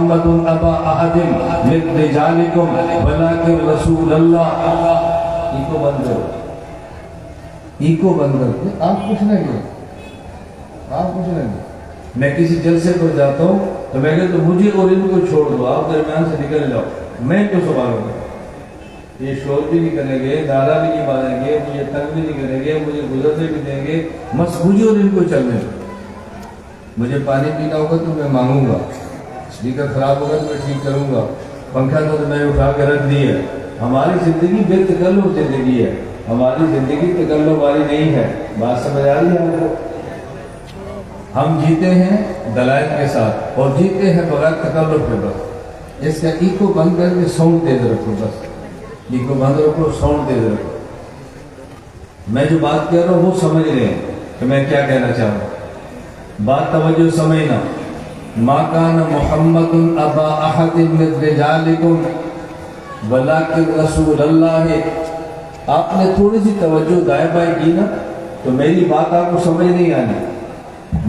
محمد ابا احد من رجالکم ولکن رسول اللہ. ایکو بند کرو، ایکو بند کرو. آپ کچھ نہیں ہے، آپ کچھ نہیں. میں کسی جلسے پر جاتا ہوں تو میں کہتا ہوں مجھے اور ان کو چھوڑ دو، آپ درمیان سے نکل جاؤ، میں کیوں سنبھالوں گا؟ یہ شور بھی نہیں کریں گے، نعرہ بھی نہیں ماریں گے، مجھے تنگ بھی نہیں کریں گے، مجھے گزرنے بھی دیں گے. بس مجھے اور ان کو چلنے دو. مجھے پانی پینا ہوگا تو میں مانگوں گا، اسپیکر خراب ہوگا تو میں ٹھیک کروں گا، پنکھا تو میں اٹھا کے رکھ دی ہے. ہماری زندگی بے تکلف زندگی ہے، ہماری زندگی تکلف والی نہیں ہے. بات سمجھ آ رہی ہے آپ کو؟ ہم جیتے ہیں دلائل کے ساتھ اور جیتے ہیں بغیر تکلف کے. بس اس کا ایکو بند کر کے ساؤنڈ تیز رکھو، بس ایکو بند رکھو، ساؤنڈ تیز رکھو. میں جو بات کہہ رہا ہوں وہ سمجھ رہے ہیں کہ میں کیا کہنا چاہ رہا ہوں. بات توجہ سمجھنا. ما کان محمد ابا احد من رجالکم ولکن رسول اللہ. آپ نے تھوڑی سی توجہ دائیں بائیں کی نا تو میری بات آپ کو سمجھ نہیں آنی.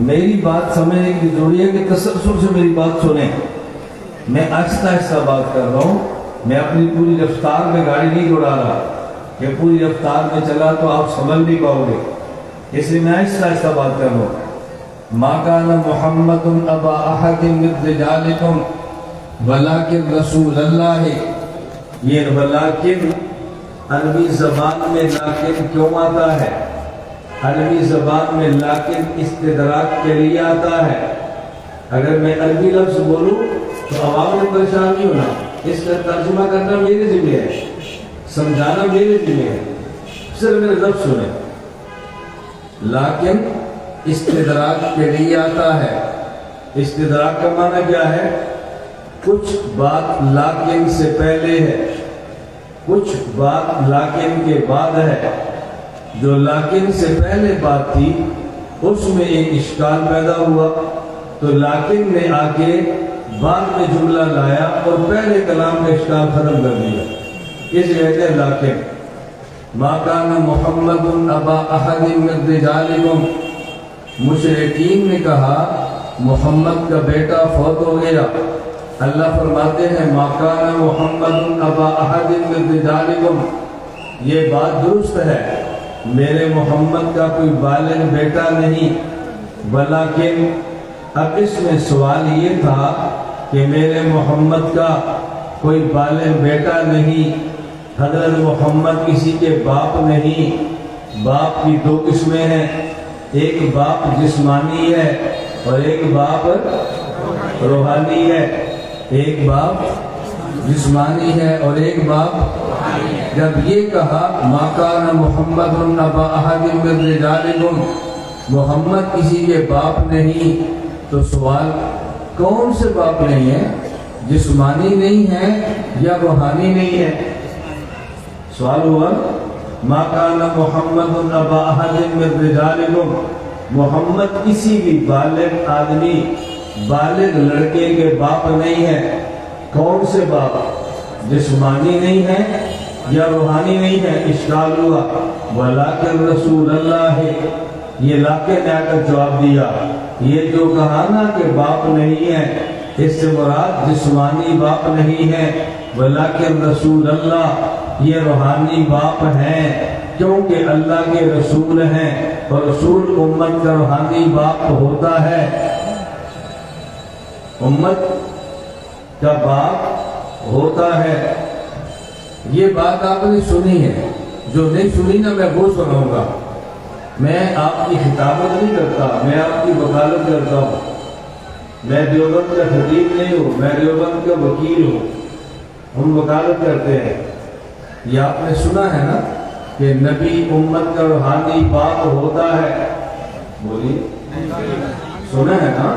میری بات سمجھنے کی ضروری ہے کہ تسلسل سے میری بات سنیں. میں آہستہ آہستہ بات کر رہا ہوں، میں اپنی پوری رفتار میں گاڑی نہیں دوڑا رہا کہ پوری رفتار میں چلا تو آپ سمجھ نہیں پاؤ گے، اس لیے میں آہستہ آہستہ بات کر رہا ہوں. ما کان محمد ابا احد من رجالکم ولکن رسول اللہ. یہ ولکن عربی زبان میں لیکن کیوں آتا ہے؟ عربی زبان میں لیکن استدراک کے لیے آتا ہے. اگر میں عربی لفظ بولوں تو عوام نے پریشان نہیں ہونا، اس کا ترجمہ کرنا میرے ذمہ ہے، سمجھانا میرے ذمہ ہے. صرف میرے لفظ سنیں. لیکن استدراک کے لیے آتا ہے. استدراک کا معنی کیا ہے؟ کچھ بات لیکن سے پہلے ہے، کچھ بات لیکن کے بعد ہے. جو لیکن سے پہلے بات تھی اس میں ایک اشکال پیدا ہوا تو لیکن نے آ کے بعد میں جملہ لایا اور پہلے کلام کا اشکال ختم کر دیا. اس کہتے ہیں لیکن. ما کان محمد ابا احد من رجالکم. مشرکین نے کہا محمد کا بیٹا فوت ہو گیا. اللہ فرماتے ہیں ما کان محمد ابا احد من رجالکم. یہ بات درست ہے، میرے محمد کا کوئی بالغ بیٹا نہیں. ولیکن اب اس میں سوال یہ تھا کہ میرے محمد کا کوئی بالغ بیٹا نہیں. حضرت محمد کسی کے باپ نہیں. باپ کی دو قسمیں ہیں، ایک باپ جسمانی ہے اور ایک باپ روحانی ہے. ایک باپ جسمانی ہے اور ایک باپ. جب یہ کہا ما کان محمد ابا احد من رجالکم، محمد کسی کے باپ نہیں، تو سوال کون سے باپ نہیں ہے؟ جسمانی نہیں ہے یا روحانی نہیں ہے؟ سوال ہوا ما کان محمد ابا احد من رجالکم. محمد کسی بھی بالغ آدمی، بالغ لڑکے کے باپ نہیں ہے. کون سے باپ؟ جسمانی نہیں ہے یا روحانی نہیں ہے. اشکال ہوا. ولیکن رسول اللہ. یہ لیکن نے آ کر جواب دیا. یہ جو کہا نا کہ باپ نہیں ہے، اس سے مراد جسمانی باپ نہیں ہے. ولیکن رسول اللہ، یہ روحانی باپ ہیں، کیونکہ اللہ کے رسول ہیں اور رسول امت کا روحانی باپ ہوتا ہے. امت کا باپ ہوتا ہے. یہ بات آپ نے سنی ہے، جو نہیں سنی نا میں وہ سناؤں گا. میں آپ کی خطابت نہیں کرتا، میں آپ کی وکالت کرتا ہوں. میں دیوبند کا خطیب نہیں ہوں، میں دیوبند کا وکیل ہوں. ہم وکالت کرتے ہیں. یہ آپ نے سنا ہے نا کہ نبی امت کا روحانی باپ ہوتا ہے. بولیے، سنا ہے نا؟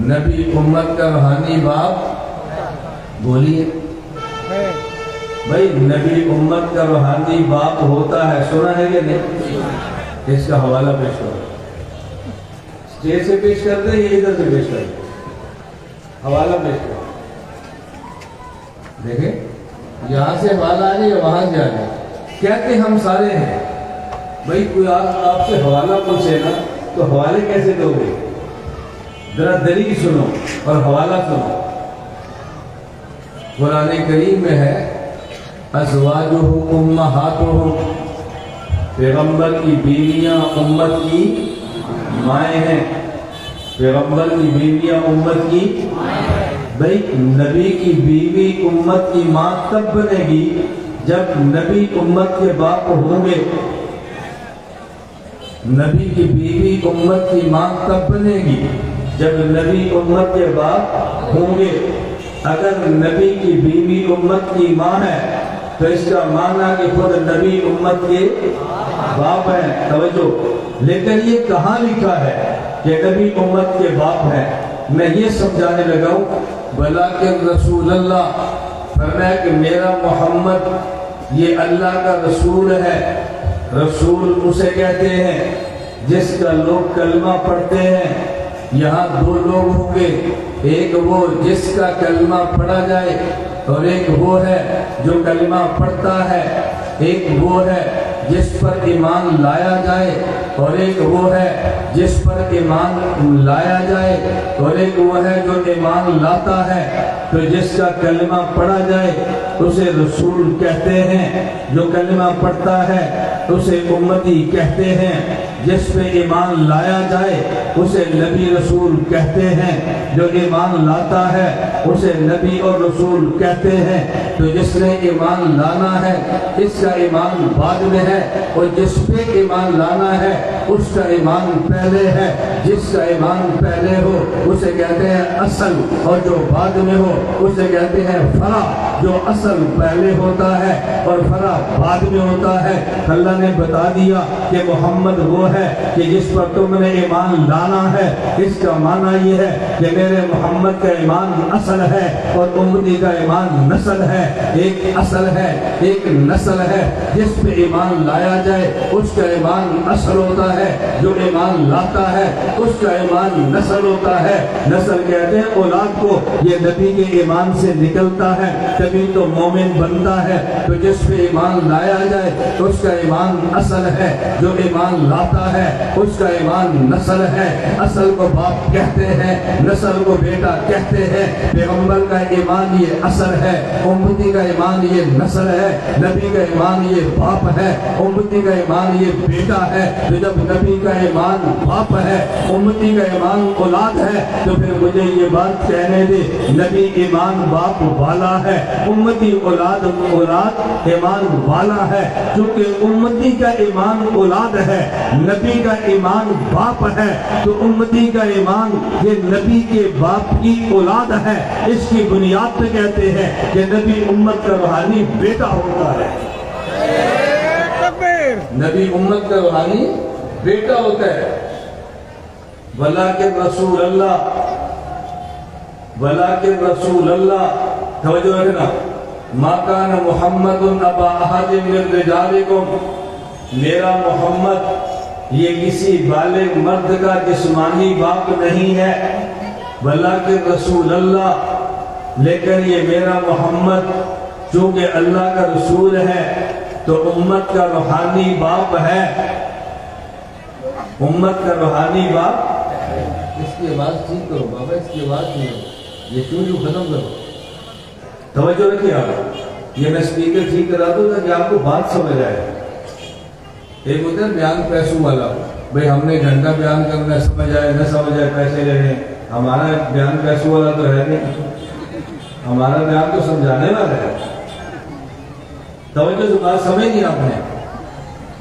نبی امت کا روحانی باپ. بولیے بھائی، نبی امت کا روحانی باپ ہوتا ہے. سنا ہے کہ نہیں؟ اس کا حوالہ پیش کرو. اسٹیج سے پیش کرتے ہیں یا ادھر سے پیش کرتے؟ حوالہ پیش کرو. دیکھیں، یہاں سے حوالہ آ جائے یا وہاں سے آ جائے. کہتے ہم سارے ہیں. بھائی کوئی آپ سے حوالہ پوچھے نا تو حوالے کیسے دو گے؟ ذرا دلیل سنو اور حوالہ سنو. قرآن کریم میں ہے ازواجہم امہاتہم، پیغمبر کی بیویاں امت کی مائیں ہیں، پیغمبر کی بیویاں امت کی بھئی نبی کی بیوی امت کی ماں تب بنے گی جب نبی امت کے باپ ہوں گے، نبی کی بیوی امت کی ماں تب بنے گی جب نبی امت کے باپ ہوں گے۔ اگر نبی کی بیوی امت کی ماں ہے تو اس کا معنی کہ خود نبی امت کے باپ ہیں۔ توجہ، لیکن یہ کہاں لکھا ہے کہ نبی امت کے باپ ہیں؟ میں یہ سمجھانے لگا ہوں بلاکن رسول اللہ فرمایا کہ میرا محمد یہ اللہ کا رسول ہے۔ رسول اسے کہتے ہیں جس کا لوگ کلمہ پڑھتے ہیں۔ یہاں دو لوگ ہوں گے، ایک وہ جس کا کلمہ پڑھا جائے اور ایک وہ ہے جو کلمہ پڑھتا ہے، ایک وہ ہے جس پر ایمان لایا جائے اور ایک وہ ہے جس پر ایمان لایا جائے اور ایک وہ ہے جو ایمان لاتا ہے۔ تو جس کا کلمہ پڑھا جائے اسے رسول کہتے ہیں، جو کلمہ پڑھتا ہے اسے امتی کہتے ہیں، جس پہ ایمان لایا جائے اسے نبی رسول کہتے ہیں، جو ایمان لاتا ہے اسے نبی اور رسول کہتے ہیں۔ تو جس نے ایمان لانا ہے اس کا ایمان بعد میں ہے، اور جس پہ ایمان لانا ہے اس کا ایمان پہلے ہے۔ جس کا ایمان پہلے ہو اسے کہتے ہیں اصل، اور جو بعد میں ہو اسے کہتے ہیں فرع۔ جو اصل پہلے ہوتا ہے اور فرع بعد میں ہوتا ہے۔ اللہ نے بتا دیا کہ محمد وہ ہے کہ جس پر تم نے ایمان لانا ہے۔ اس کا معنی یہ ہے کہ میرے محمد کا ایمان اصل ہے اور امتی کا ایمان نسل ہے۔ ایک اصل ہے، ایک نسل ہے۔ جس پہ ایمان لایا جائے اس کا ایمان اصل ہوتا ہے، جو ایمان لاتا ہے اس کا ایمان نسل ہوتا ہے۔ نسل کہتے ہیں اولاد کو، یہ نبی کے ایمان سے نکلتا ہے تبھی تو مومن بنتا ہے۔ تو جس پہ ایمان لایا جائے اس کا ایمان اصل ہے، جو ایمان لاتا ہے اس کا ایمان نسل ہے۔ اصل کو باپ کہتے ہیں، نسل کو بیٹا کہتے ہیں۔ پیغمبر کا ایمان یہ اصل ہے، امتی کا ایمان یہ نسل ہے، نبی کا ایمان یہ باپ ہے، امتی کا ایمان یہ بیٹا ہے۔ تو جب نبی کا ایمان باپ ہے، امتی کا ایمان اولاد ہے، تو پھر مجھے یہ بات کہنے دے نبی ایمان باپ والا ہے، امتی اولاد ایمان والا ہے۔ چونکہ امتی کا ایمان اولاد ہے، نبی کا ایمان باپ ہے، تو امتی کا ایمان یہ نبی کے باپ کی اولاد ہے۔ اس کی بنیاد پہ کہتے ہیں کہ نبی امت کا روحانی بیٹا ہوتا ہے۔ نبی امت کا روحانی بیٹا ہوتا ہے۔ ولیکن رسول اللہ، ولیکن رسول اللہ، توجہ رکھنا، ما کان محمد ابا احد من رجالکم، میرا محمد یہ کسی بالغ مرد کا جسمانی باپ نہیں ہے، ولیکن رسول اللہ، لیکن یہ میرا محمد چونکہ اللہ کا رسول ہے تو امت کا روحانی باپ ہے۔ امت کا روحانی باپ، اس کی آواز ٹھیک کرو بابا، اس کی آواز نہیں ہو، یہ چونکہ ختم کرو، توجہ رکھیے آپ۔ یہ میں سپیکر ٹھیک کرا دوں تاکہ آپ کو بات سمجھ آئے۔ ایک ہوتا ہے بیان پیسوں والا، بھئی ہم نے گھنٹہ بیان کرنا، سمجھ آئے نہ سمجھ آئے پیسے لینے۔ ہمارا بیان پیسوں والا تو ہے نہیں، ہمارا بیان تو سمجھانے والا ہے۔ توجہ سے بات سمجھ نہیں آپ نے؟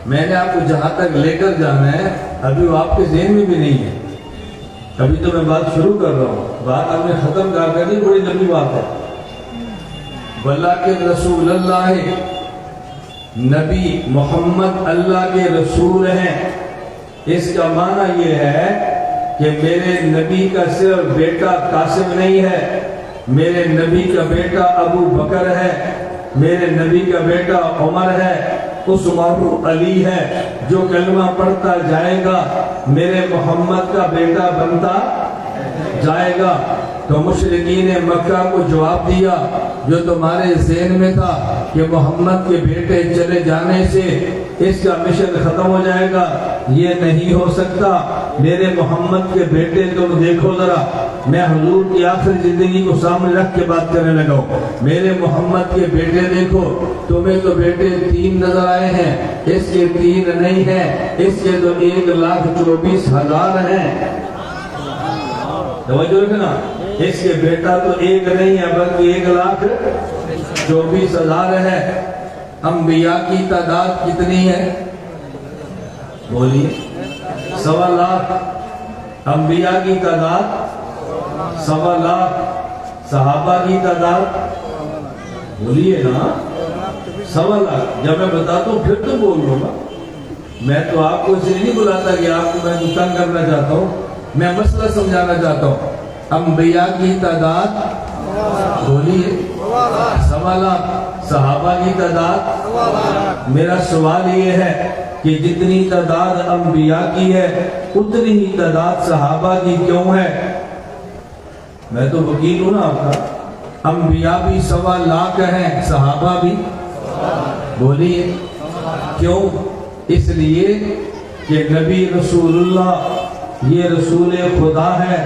میں نے آپ کو جہاں تک لے کر جانا ہے ابھی وہ آپ کے ذہن میں بھی نہیں ہے، ابھی تو میں بات شروع کر رہا ہوں، بات آپ نے ختم کر کرنی، بڑی لمبی بات ہے۔ ولیکن رسول اللہ، نبی محمد اللہ کے رسول ہیں۔ اس کا معنی یہ ہے کہ میرے نبی کا صرف بیٹا قاسم نہیں ہے، میرے نبی کا بیٹا ابو بکر ہے، میرے نبی کا بیٹا عمر ہے، عثمان علی ہے۔ جو کلمہ پڑھتا جائے گا میرے محمد کا بیٹا بنتا جائے گا۔ تو مشرکین مکہ کو جواب دیا جو تمہارے ذہن میں تھا کہ محمد کے بیٹے چلے جانے سے اس کا مشن ختم ہو جائے گا، یہ نہیں ہو سکتا۔ میرے محمد کے بیٹے تم دیکھو ذرا، میں حضور کی آخری زندگی کو سامنے رکھ کے بات کرنے لگا ہوں، میرے محمد کے بیٹے دیکھو، تمہیں تو بیٹے 3 نظر آئے ہیں، اس کے 3 نہیں ہیں، اس کے تو 1,24,000 ہیں۔ توجہ رکھنا، اس کے بیٹا تو ایک نہیں ہے بلکہ 1,24,000 ہے۔ انبیاء کی تعداد کتنی ہے؟ بولیے، 1.25 لاکھ۔ انبیاء کی تعداد 1.25 لاکھ، صحابہ کی تعداد بولیے نا 1.25 لاکھ۔ جب میں بتاتا ہوں پھر تو بول لوں گا، میں تو آپ کو اسے نہیں بلاتا کہ آپ کو میں تنگ کرنا چاہتا ہوں، میں مسئلہ سمجھانا چاہتا ہوں۔ انبیاء کی تعداد بولیے 1.25 لاکھ، صحابہ کی تعداد، میرا سوال یہ ہے کہ جتنی تعداد انبیاء کی ہے اتنی ہی تعداد صحابہ کی کیوں ہے؟ میں تو وکیل ہوں نا آپ کا، انبیاء بھی 1.25 لاکھ ہیں، صحابہ بھی بولیے کیوں؟ اس لیے کہ نبی رسول اللہ یہ رسول خدا ہے،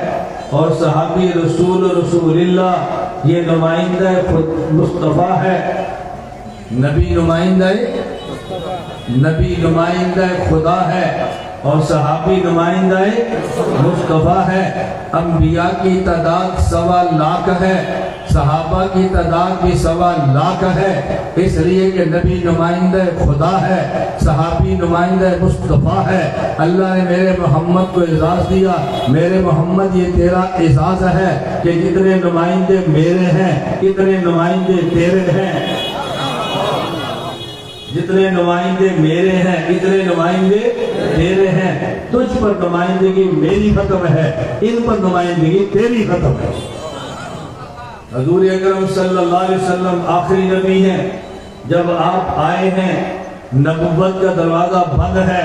اور صحابی رسول اللہ یہ نمائندہ مصطفیٰ ہے۔ نبی نمائندہ خدا ہے اور صحابی نمائندہ مصطفیٰ ہے۔ انبیاء کی تعداد 1.25 لاکھ ہے، صحابہ کی تعداد بھی 1.25 لاکھ ہے، اس لیے کہ نبی نمائندہ خدا ہے، صحابی نمائندہ مصطفیٰ ہے۔ اللہ نے میرے محمد کو اعزاز دیا، میرے محمد یہ تیرا اعزاز ہے کہ جتنے نمائندے میرے ہیں اتنے نمائندے تیرے ہیں، جتنے نمائندے میرے ہیں اتنے نمائندے تیرے ہیں۔ تجھ پر نمائندگی میری ختم ہے، ان پر نمائندگی تیری ختم ہے۔ حضور اکرم صلی اللہ علیہ وسلم آخری نبی ہیں، جب آپ آئے ہیں نبوت کا دروازہ بند ہے،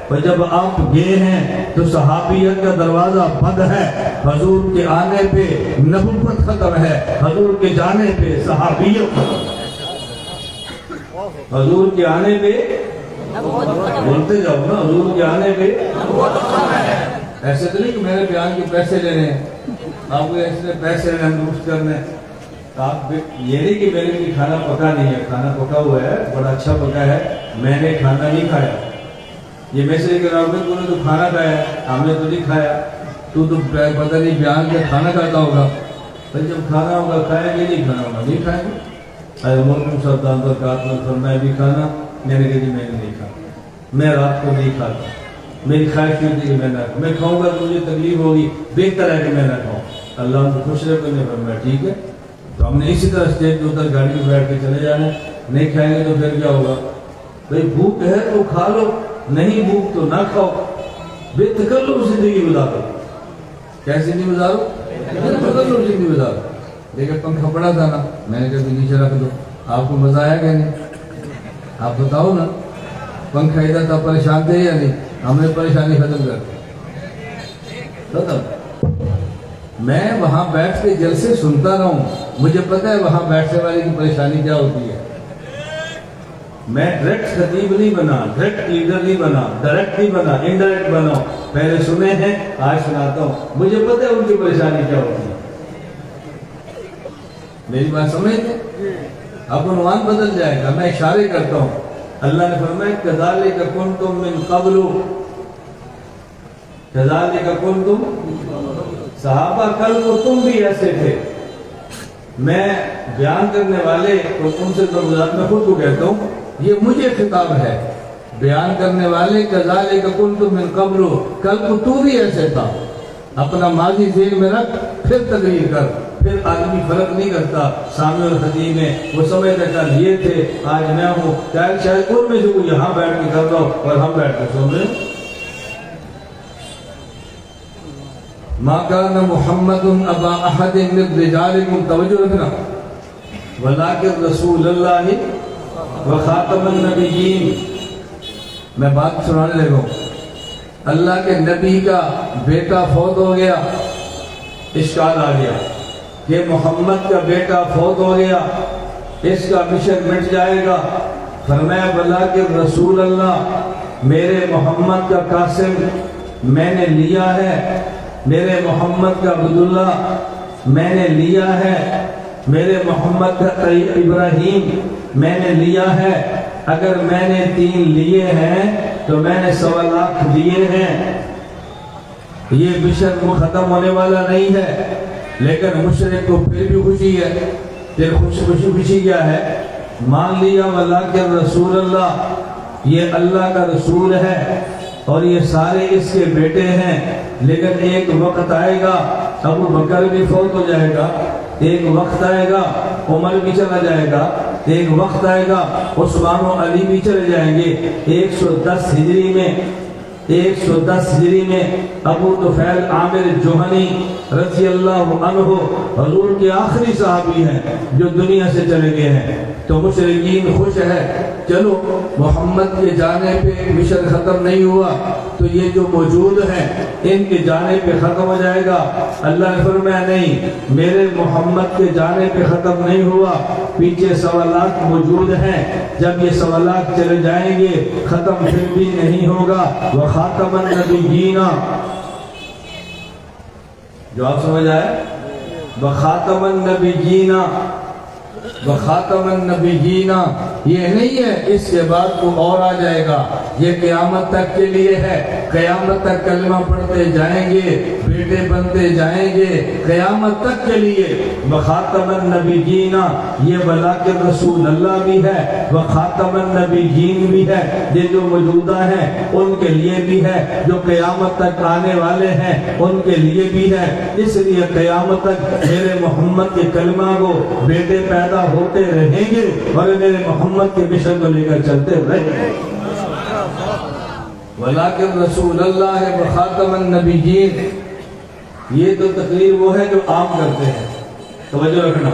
اور جب آپ گئے ہیں تو صحابیت کا دروازہ بند ہے۔ حضور کے آنے پہ نبوت ختم ہے، حضور کے جانے پہ صحابیت ختم ہے۔ حضور کے آنے پہ بولتے جاؤ نا، حضور کے آنے پہ ایسے تو نہیں کہ میرے بیان کے پیسے لینے ہیں، آپ کو ایسے پیسے لینے درست کرنے، آپ یہ نہیں کہ میرے لیے کھانا پکا نہیں ہے، کھانا پکا ہوا ہے، بڑا اچھا پکا ہے، میں نے کھانا نہیں کھایا۔ یہ میسج کر رہا ہوں کہ تو نے تو کھانا کھایا، ہم نے تو نہیں کھایا، تو پتہ نہیں بیان کے کھانا کھاتا ہوگا، پھر جب کھانا ہوگا کھائیں گے، نہیں کھانا ہوگا نہیں کھائیں گے۔ صاحب دان برکات میں فرمایا بھی کھانا، میں نے کہا جی میں نے نہیں کھانا، میں رات کو نہیں کھاتا، میری خواہش ہوئی تھی کہ میں نہ کھاؤں، میں کھاؤں گا تو مجھے تکلیف ہوگی، بہتر ہے کہ میں نہ کھاؤں۔ اللہ کو خوش رہے نے فرمایا ٹھیک ہے، تو ہم نے اسی طرح اسٹیج کے ادھر گاڑی میں بیٹھ کے چلے جانا، نہیں کھائیں گے تو پھر کیا ہوگا؟ بھائی بھوک ہے تو کھا لو، نہیں بھوک تو نہ کھاؤ، بے تکلف زندگی گزارو۔ کیسی زندگی گزارو؟ بے تکلف زندگی گزارو۔ دیکھیں پنکھا پڑا تھا نا، میں نے کہا نیچے رکھ دو، آپ کو مزہ آیا کہ نہیں؟ آپ بتاؤ نا، پنکھا ادھر تھا، پریشان تھے یا نہیں؟ ہم نے پریشانی ختم کر دی۔ میں وہاں بیٹھ کے جلسے سنتا رہا ہوں، مجھے پتہ ہے وہاں بیٹھنے والے کی پریشانی کیا ہوتی ہے۔ میں ڈائریکٹ خطیب نہیں بنا، ڈائریکٹ لیڈر نہیں بنا، ڈائریکٹ نہیں بنا، انڈائریکٹ بنا، پہلے سنے ہیں آج سناتا ہوں، مجھے پتہ ہے ان کی پریشانی کیا ہوتی ہے۔ میری بات سمجھتے؟ اب عنوان بدل جائے گا، میں اشارے کرتا ہوں۔ اللہ نے فرمایا کذالک کنتم من قبل، کذالک کنتم، صحابہ کل کو تم بھی ایسے تھے۔ میں بیان کرنے والے تو ان سے تو میں خود کو کہتا ہوں، یہ مجھے خطاب ہے، بیان کرنے والے کذالک کنتم من قبل، کل کو تو بھی ایسے تھا۔ اپنا ماضی ذہن میں رکھ، پھر تقریر کر، پھر آدمی فرق نہیں کرتا سامع اور خطیب میں، وہ سمجھتا کل یہ تھے آج میں ہوں، شاید ان میں سے کوئی یہاں بیٹھ کے کر رہا ہو اور ہم بیٹھ کے سن رہے ہیں۔ ما کان محمد ابا احد من رجالکم، توجہ رکھنا، ولکن رسول اللہ وخاتم النبیین۔ میں بات سنانے لگا ہوں، اللہ کے نبی کا بیٹا فوت ہو گیا، اشکال آ گیا کہ محمد کا بیٹا فوت ہو گیا، اس کا مشن مٹ جائے گا۔ فرمایا بلا کہ رسول اللہ، میرے محمد کا قاسم میں نے لیا ہے، میرے محمد کا عبداللہ میں نے لیا ہے، میرے محمد کا ابراہیم میں نے لیا ہے۔ اگر میں نے 3 لیے ہیں تو میں نے 1.25 لاکھ لیے ہیں۔ یہ مشن ختم ہونے والا نہیں ہے، لیکن مشرک کو پھر بھی خوشی ہے۔ پھر خوشی کیا ہے؟ مان لیا ولیکن رسول اللہ، یہ اللہ کا رسول ہے اور یہ سارے اس کے بیٹے ہیں، لیکن ایک وقت آئے گا ابو بکر بھی فوت ہو جائے گا، ایک وقت آئے گا عمر بھی چلا جائے گا، ایک وقت آئے گا عثمان و علی بھی چلے جائیں گے۔ 110 ہجری میں ابو طفیل عامر جوہنی رضی اللہ عنہ حضور کے آخری صحابی ہیں جو دنیا سے چلے گئے ہیں۔ تو مشرکین خوش ہے، چلو محمد کے جانے پہ مشن ختم نہیں ہوا تو یہ جو موجود ہیں ان کے جانے پہ ختم ہو جائے گا۔ اللہ نے فرمایا نہیں، میرے محمد کے جانے پہ ختم نہیں ہوا، پیچھے 1.25 لاکھ موجود ہیں، جب یہ 1.25 لاکھ چلے جائیں گے ختم پھر بھی نہیں ہوگا۔ وخاتم النبیین، جو آپ سمجھ آئے، وخاتم النبیین، وخاتم النبیین یہ نہیں ہے اس کے بعد کو اور آ جائے گا، یہ قیامت تک کے لیے ہے۔ قیامت تک کلمہ پڑھتے جائیں گے، بیٹے بنتے جائیں گے، قیامت تک کے لیے۔ وخاتم النبیین یہ ولیکن رسول اللہ بھی ہے، وخاتم النبیین بھی ہے، یہ جو موجودہ ہیں ان کے لیے بھی ہے، جو قیامت تک آنے والے ہیں ان کے لیے بھی ہے۔ اس لیے قیامت تک میرے محمد کے کلمہ کو بیٹے پیدا ہوتے رہیں گے اور میرے محمد کے مشن کو لے کر چلتے رہیں گے۔ ولیکن رسول اللہ ہے وخاتم النبیین، یہ تو تقریر وہ ہے جو عام کرتے ہیں، توجہ رکھنا۔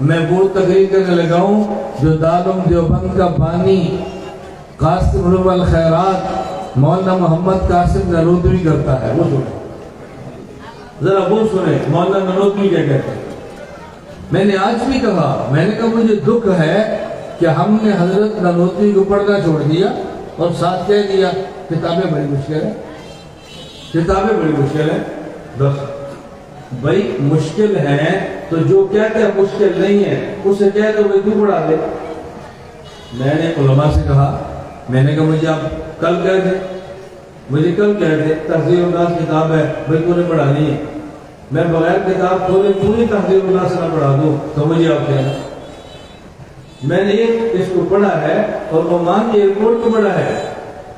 میں وہ تقریر کرنے لگا ہوں جو دارالعلوم دیوبند کا بانی قاسم علوم الخیرات مولانا محمد قاسم نرودوی کرتا ہے، وہ سنیں ذرا، وہ سنیں مولانا نرودوی کیا کہتے ہیں۔ میں نے آج بھی کہا، میں نے کہا مجھے دکھ ہے کہ ہم نے حضرت نرودوی کو پڑھنا چھوڑ دیا اور ساتھ کہہ دیا کتابیں بڑی مشکل ہیں، کتابیں بڑی مشکل ہیں۔ بس بھائی مشکل ہیں تو جو کہتے ہیں مشکل نہیں ہے اسے کہہ دو بھائی تو پڑھا دے۔ میں نے علماء سے کہا، میں نے کہا مجھے آپ کل کہہ دیں، مجھے کل کہہ دیں تحذیر الناس کتاب ہے بھائی تو نے پڑھانی ہے، میں بغیر کتاب کھولے پوری تحذیر الناس نہ پڑھا دوں تو مجھے آپ کہنا۔ میں نے اس کو پڑھا ہے اور عمان کی ایئرپورٹ کو پڑھا ہے،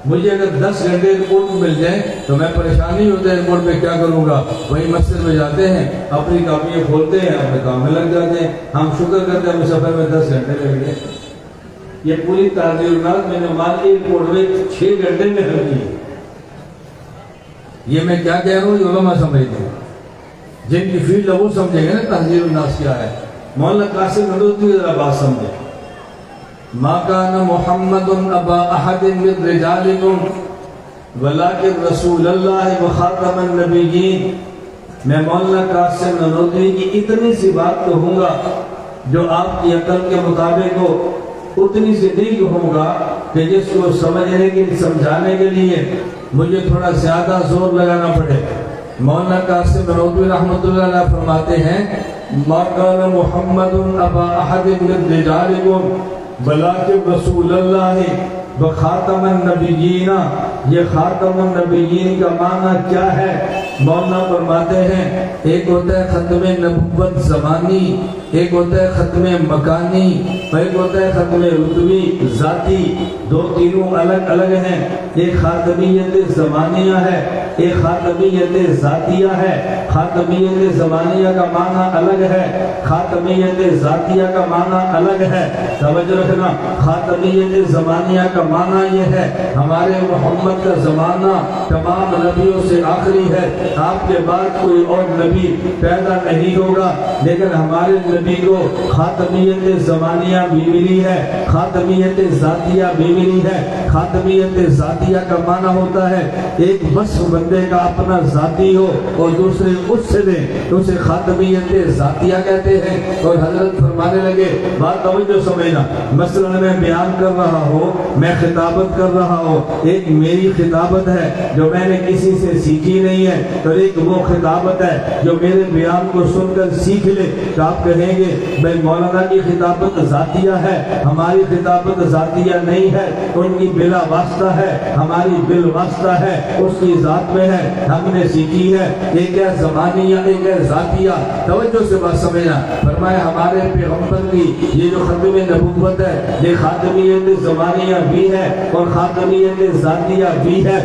مجھے اگر 10 گھنٹے ایئرپورٹ کو مل جائیں تو میں پریشانی ہوتا ہے ایئرپورٹ پہ کیا کروں گا۔ وہی مسجد میں جاتے ہیں، اپنی کاپیاں کھولتے ہیں، اپنے کام میں لگ جاتے ہیں۔ ہم شکر کرتے ہیں ہمیں سفر میں 10 گھنٹے لگ گئے۔ یہ پوری تحذیر الناس میں نے عمان کی ایئرپورٹ میں 6 گھنٹے میں حل کی۔ یہ میں کیا کہہ رہا ہوں، یہ علماء سمجھتے ہیں، جن کی فیلڈ وہ سمجھیں گے نا تحذیر الناس کیا ہے۔ مولانا قاسم نرودوی ذرا بات سمجھے، ما کان محمد ابا احد من رجالکم ولکن رسول اللہ وخاتم النبیین۔ میں مولانا قاسم نرودوی کی اتنی سی بات کہوں گا جو آپ کی عقل کے مطابق ہو، اتنی سی نہیں کہوں گا کہ جس کو سمجھنے کے سمجھانے کے لیے مجھے تھوڑا زیادہ زور لگانا پڑے۔ مولانا قاسم نرودوی رحمۃ اللہ علیہ فرماتے ہیں، ما کان محمد ابا احد من رجالکم ولیکن رسول اللہ وخاتم النبیین۔ یہ خاتم النبیین کا معنی کیا ہے؟ مولانا فرماتے ہیں ایک ہوتا ہے ختم نبوت زمانی، ایک ہوتا ہے ختم مکانی، ایک ہوتا ہے ختم رتبی ذاتی، دو تینوں الگ الگ ہیں۔ ایک خاتمیت زمانیہ ہے، ایک خاتمیت ذاتیہ ہے۔ خاتمیت زمانیہ کا معنی الگ ہے، خاتمیت ذاتیہ کا معنی الگ ہے۔ توجہ رکھنا، خاتمیت زمانیہ کا معنی یہ ہے ہمارے محمد کا زمانہ تمام نبیوں سے آخری ہے، آپ کے بعد کوئی اور نبی پیدا نہیں ہوگا، لیکن ہمارے نبی کو خاتمیت زمانیہ بھی ملی ہے، خاتمیت ذاتیہ بھی ملی ہے۔ خاتمیت ذاتیہ کا معنی ہوتا ہے ایک وصف بندے کا اپنا ذاتی ہو اور دوسرے اس سے دیں تو اسے خاتمیت ذاتیہ کہتے ہیں۔ اور حضرت فرمانے لگے، بات توجہ سمجھنا، مثلا میں بیان کر رہا ہوں، میں خطابت کر رہا ہوں، ایک میری خطابت ہے جو میں نے کسی سے سیکھی نہیں ہے، اور ایک وہ خطابت ہے جو میرے بیان کو سن کر سیکھ لے، تو آپ کہیں گے بھائی مولانا کی خطابت ذاتیہ ہے، ہماری خطابت ذاتیہ نہیں ہے، ان کی بلا واسطہ ہے، ہماری بال واسطہ ہے، اس کی ذات میں ہے، ہم نے سیکھی ہے۔ ایک ہے زمانیہ، ایک ہے ذاتیہ۔ توجہ سے بات سمجھنا، فرمایا ہمارے پیغمبر کی یہ جو ختم نبوت ہے یہ خاتمیت زمانیہ بھی ہے اور خاتمیت ذاتیہ بھی ہے۔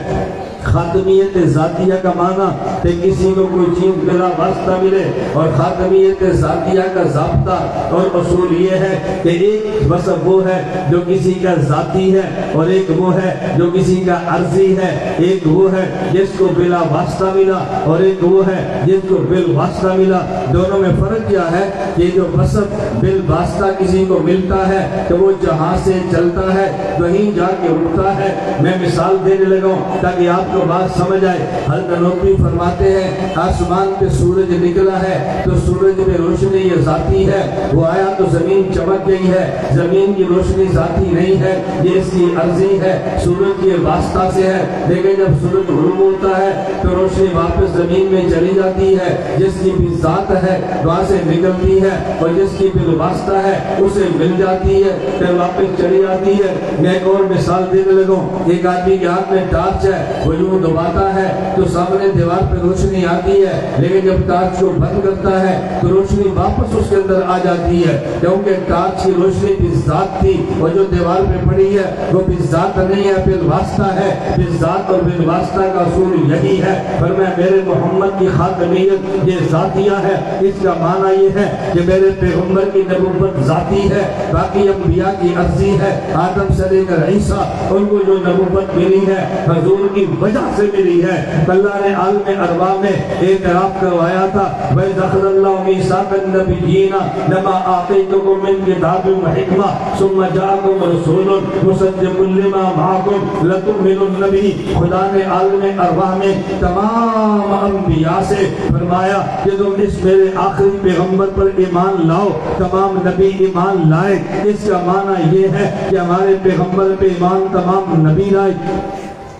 خاتمیت ذاتیہ کا معنی کہ کسی کو کوئی چیز بلا واسطہ ملے، اور خاتمیت ذاتیہ کا ضابطہ اور اصول یہ ہے کہ ایک وصف وہ ہے جو کسی کا ذاتی ہے، اور ایک وہ ہے جو کسی کا عرضی ہے۔ ایک وہ ہے جس کو بلا واسطہ ملا، اور ایک وہ ہے جس کو بال واسطہ ملا۔ دونوں میں فرق کیا ہے کہ جو وصف بال واسطہ کسی کو ملتا ہے تو وہ جہاں سے چلتا ہے وہیں جا کے رکتا ہے۔ میں مثال دینے لگا ہوں تاکہ آپ کو بات سمجھ آئے۔ حضرت نوبی فرماتے ہیں آسمان پہ سورج نکلا ہے تو سورج میں روشنی یہ ذاتی ہے، وہ آیا تو زمین چمک گئی ہے، زمین کی روشنی ذاتی نہیں ہے، یہ اس کی عرضی ہے، سورج کے واسطہ سے ہے۔ لیکن جب سورج غروب ہوتا ہے تو روشنی واپس زمین میں چلی جاتی ہے، جس کی بھی ذات ہے وہاں سے نکلتی ہے، اور جس کی بھی واسطہ ہے اسے مل جاتی ہے پھر واپس چلی جاتی ہے۔ میں ایک اور مثال دینے لگا ہوں، ایک آدمی کے ہاتھ میں ٹارچ ہے، وہ یوں دباتا ہے تو سامنے دیوار پہ روشنی آتی ہے، لیکن جب ٹارچ کو بند کرتا ہے تو روشنی واپس اس کے اندر آ جاتی ہے، کیونکہ ٹارچ کی روشنی بھی ذات تھی، اور جو دیوار پہ پڑی ہے وہ بھی ذات نہیں ہے، بال واسطہ ہے۔ بال ذات اور بال واسطہ کا اصول یہی ہے۔ فرمایا میرے محمد کی خاتمیت یہ ذاتیہ ہے، اس کا معنی یہ ہے کہ میرے پیغمبر کی نبوت ذاتی ہے، باقی انبیاء کی عرضی ہے۔ آدم سے لے کر عیسیٰ ان کو جو نبوت ملی ہے حضور کی وجہ سے ملی ہے۔ اللہ نے عالم ارواح میں اعتراف کروایا تھا، وَإِذْ أَخَذَ اللَّهُ مِيثَاقَ النَّبِيِّينَ لَمَا آتَيْتُكُم مِّن كِتَابٍ وَحِكْمَةٍ ثُمَّ جَاءَكُمْ رَسُولٌ مُصَدِّقٌ لِّمَا مَعَكُمْ لَتُؤْمِنُنَّ بِهِ۔ خدا نے عالم ارواح میں تمام انبیاء سے فرمایا کہ تم اس میرے آخری پیغمبر پر ایمان لاؤ۔ تمام نبی ایمان لائے، اس کا معنی یہ ہے کہ ہمارے پیغمبر پہ ایمان تمام نبی لائے۔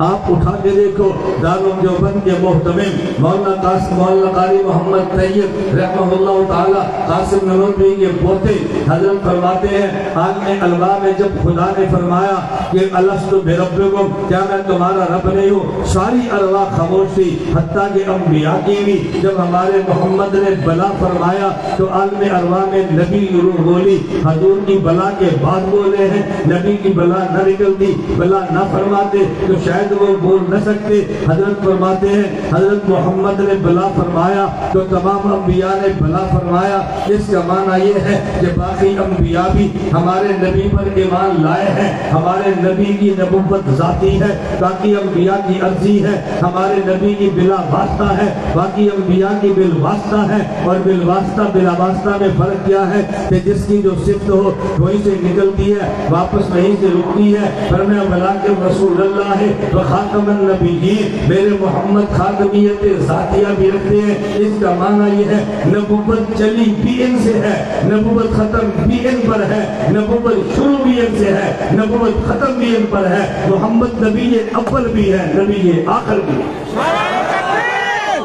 آپ اٹھا کے دیکھو دارالعلوم دیوبند کے محتمم مولانا قاری محمد طیب رحمہ اللہ تعالی قاسم نانوتوی کے پوتے حضرت فرماتے ہیں عالم الواح میں جب خدا نے فرمایا کہ الست بربکم، کیا میں تمہارا رب نہیں ہوں، ساری ارواح خاموش تھی، حتیٰ کہ انبیاء کی بھی۔ جب ہمارے محمد نے بلا فرمایا تو عالم ارواح میں نبی کی روح بولی، حضور کی بلا کے بعد بولے ہیں، نبی کی بلا نہ نکلتی، بلا نہ فرماتے تو شاید وہ بول نہ سکتے۔ حضرت فرماتے ہیں حضرت محمد نے بلا فرمایا تو تمام انبیاء نے بلا فرمایا۔ اس کا معنی یہ ہے کہ باقی انبیاء بھی ہمارے نبی پر ایمان لائے ہیں، ہمارے نبی کی نبوت ذاتی ہے، باقی انبیاء کی عرضی ہے، ہمارے نبی کی بلا واسطہ ہے، باقی انبیاء کی بال واسطہ ہے۔ اور بال واسطہ بلا واسطہ میں فرق کیا ہے کہ جس کی جو صفت ہو وہیں سے نکلتی ہے واپس وہیں سے رکتی ہے۔ فرمایا ولیکن رسول اللہ ہے خاتم النبیین، میرے محمد خاتمیت ذاتیہ بھی رکھتے ہیں۔ اس کا معنی یہ ہے نبوت چلی بھی ان سے ہے، نبوت ختم بھی ان پر ہے، نبوت شروع بھی ان سے ہے، نبوت ختم بھی ان پر ہے۔ محمد نبی اول بھی ہے، نبی آخر بھی ہے،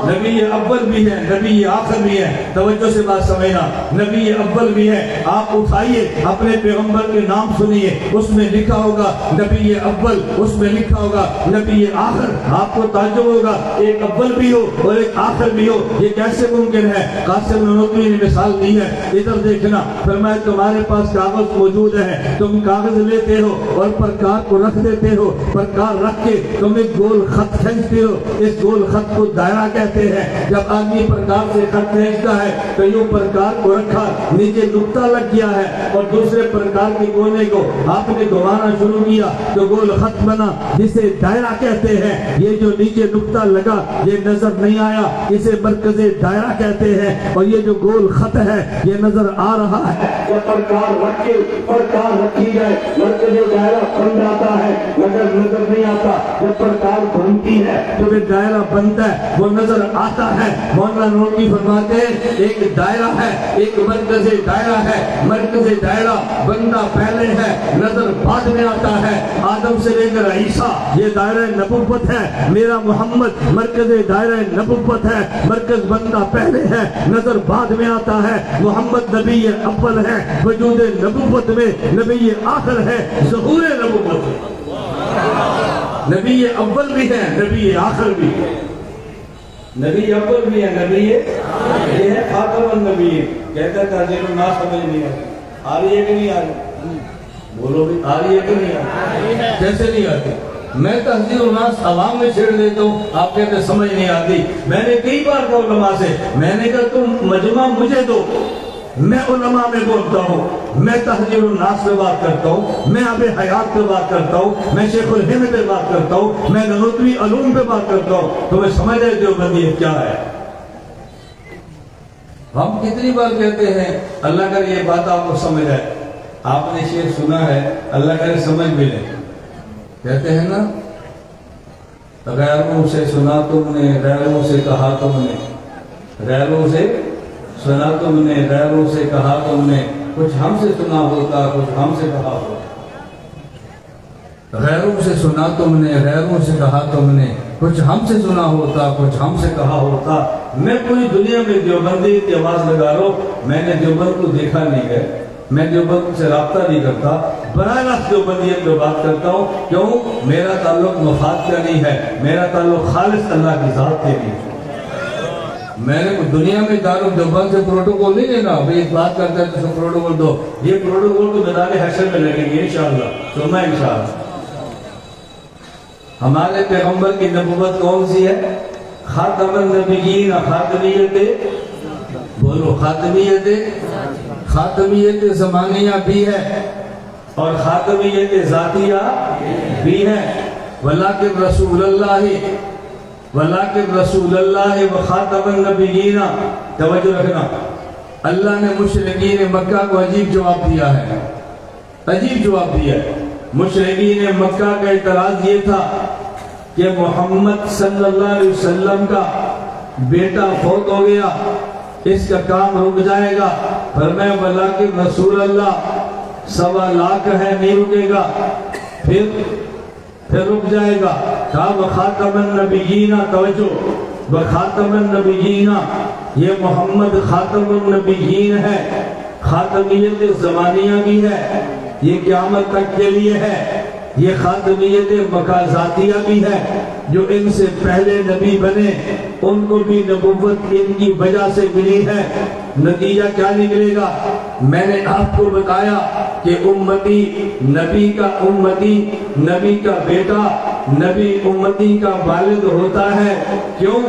نبی اول بھی ہے، نبی آخر بھی ہے۔ توجہ سے بات سمجھنا، نبی اول بھی ہے۔ آپ اٹھائیے اپنے پیغمبر کے نام سنیے، اس میں لکھا ہوگا نبی اول، اس میں لکھا ہوگا نبی آخر۔ آپ کو تعجب ہوگا ایک اول بھی ہو اور ایک آخر بھی ہو، یہ کیسے ممکن ہے؟ قاسم نانوتوی نے مثال دی ہے، ادھر دیکھنا۔ فرمایا تمہارے پاس کاغذ موجود ہے، تم کاغذ لیتے ہو اور پرکار کو رکھ دیتے ہو، پرکار رکھ کے تم ایک گول خط کھینچتے ہو، اس گول خط کو دائرہ کہتے کہتے ہیں جب آدمی پرکار سے خط کھینچتا ہے تو یوں پرکار کو رکھا، نیچے نقطہ لگ گیا ہے اور دوسرے پرکار کے کونے کو آپ نے گھمانا شروع کیا تو گول خط بنا جسے دائرہ کہتے ہیں۔ یہ جو نیچے نقطہ لگا یہ نظر نہیں آیا، اسے مرکز دائرہ کہتے ہیں، اور یہ جو گول خط ہے یہ نظر آ رہا ہے۔ جب پرکار رکھی جائے مرکز دائرہ بن جاتا ہے مگر نظر نہیں آتا، جب پرکار بنتی ہے تو پھر دائرہ بنتا ہے وہ نظر آتا ہے۔ مولانا نورمی فرماتے ہیں ایک دائرہ ہے، ایک مرکز دائرہ ہے، مرکز دائرہ بننا پہلے ہے نظر بعد میں آتا ہے۔ آدم سے لے کر عیسیٰ یہ دائرہ نبوت ہے، میرا محمد مرکز دائرہ نبوت ہے، مرکز بننا پہلے ہے نظر بعد میں آتا ہے۔ محمد نبی اول ہے وجود نبوت میں، نبی آخر ہے ظہور نبوت، نبی اول بھی ہے نبی آخر بھی ہے، نبی اول بھی ہے نبی یہ ہے خاتم النبی۔ کہتا ہے تہذیب الناس سمجھ نہیں آ رہی ہے کہ نہیں آ رہی؟ بولو بھی آ رہی ہے کہ نہیں آ رہی؟ کیسے نہیں آتی؟ میں تہذیب الناس عوام میں چھیڑ دیتا ہوں، آپ کہتے ہیں سمجھ نہیں آتی۔ میں نے کئی بار کہا علماء سے، میں نے کہا تم مجمع مجھے دو، میں علماء میں بولتا ہوں، میں تہذیب الناس پہ بات کرتا ہوں، میں آب حیات پہ بات کرتا ہوں، میں شیخ الہند پہ بات کرتا ہوں، میں ننوتوی علوم پہ بات کرتا ہوں، تمہیں سمجھ رہے دیوبندیت کیا ہے؟ ہم کتنی بار کہتے ہیں اللہ کرے یہ بات آپ کو سمجھ آئے۔ آپ نے شعر سنا ہے اللہ کرے سمجھ بھی لیں، کہتے ہیں نا غیروں سے سنا تم نے غیروں سے کہا تم نے، غیروں سے سنا تم نے غیروں سے کہا تم نے، کچھ ہم سے سنا ہوتا کچھ ہم سے کہا ہوتا۔ غیروں سے سنا تم نے غیروں سے کہا تم نے، کچھ ہم سے سنا ہوتا کچھ ہم سے کہا ہوتا۔ میں پوری دنیا میں دیوبندی کی آواز لگا رہا ہوں، میں نے دیوبند کو دیکھا نہیں ہے، میں دیوبند سے رابطہ نہیں کرتا، براہ راست دیوبندیت پہ بات کرتا ہوں۔ کیوں؟ میرا تعلق مفاد کا نہیں ہے، میرا تعلق خالص اللہ کی ذات کے لیے۔ میں نے دنیا میں دیوبند سے پروٹوکول نہیں لینا، بھئی ایک بات کرتا ہے تو سب پروٹوکول دو، یہ پروٹوکول تو میدان حشر میں لگیں گے انشاءاللہ، ثم انشاءاللہ۔ ہمارے پیغمبر کی نبوت کون سی ہے؟ خاتم النبیین، خاتمیت، بولو خاتمیت، خاتمیت زمانیہ بھی ہے اور خاتمیت ذاتیہ بھی ہے۔ ولیکن رسول اللہ و خاتم النبیین، توجہ رکھنا، اللہ نے مشرکین مکہ کو عجیب جواب دیا ہے، عجیب جواب دیا ہے۔ مشرکین مکہ کا اعتراض یہ تھا کہ محمد صلی اللہ علیہ وسلم کا بیٹا فوت ہو گیا، اس کا کام رک جائے گا، فرمایا ولیکن رسول اللہ 1.25 لاکھ ہے نہیں رکے گا، پھر رک جائے گا۔ کہا وخاتم النبیین، توجہ، وخاتم النبیین، یہ محمد خاتم النبیین ہے، خاتمیت زمانیہ بھی ہے، یہ قیامت تک کے لیے ہے، یہ خاتمیت مقاذاتیہ بھی ہے، جو ان سے پہلے نبی بنے ان کو بھی نبوت ان کی وجہ سے ملی ہے۔ نتیجہ کیا نکلے گا؟ میں نے آپ کو بتایا کہ امتی نبی کا بیٹا نبی امتی کا والد ہوتا ہے۔ کیوں؟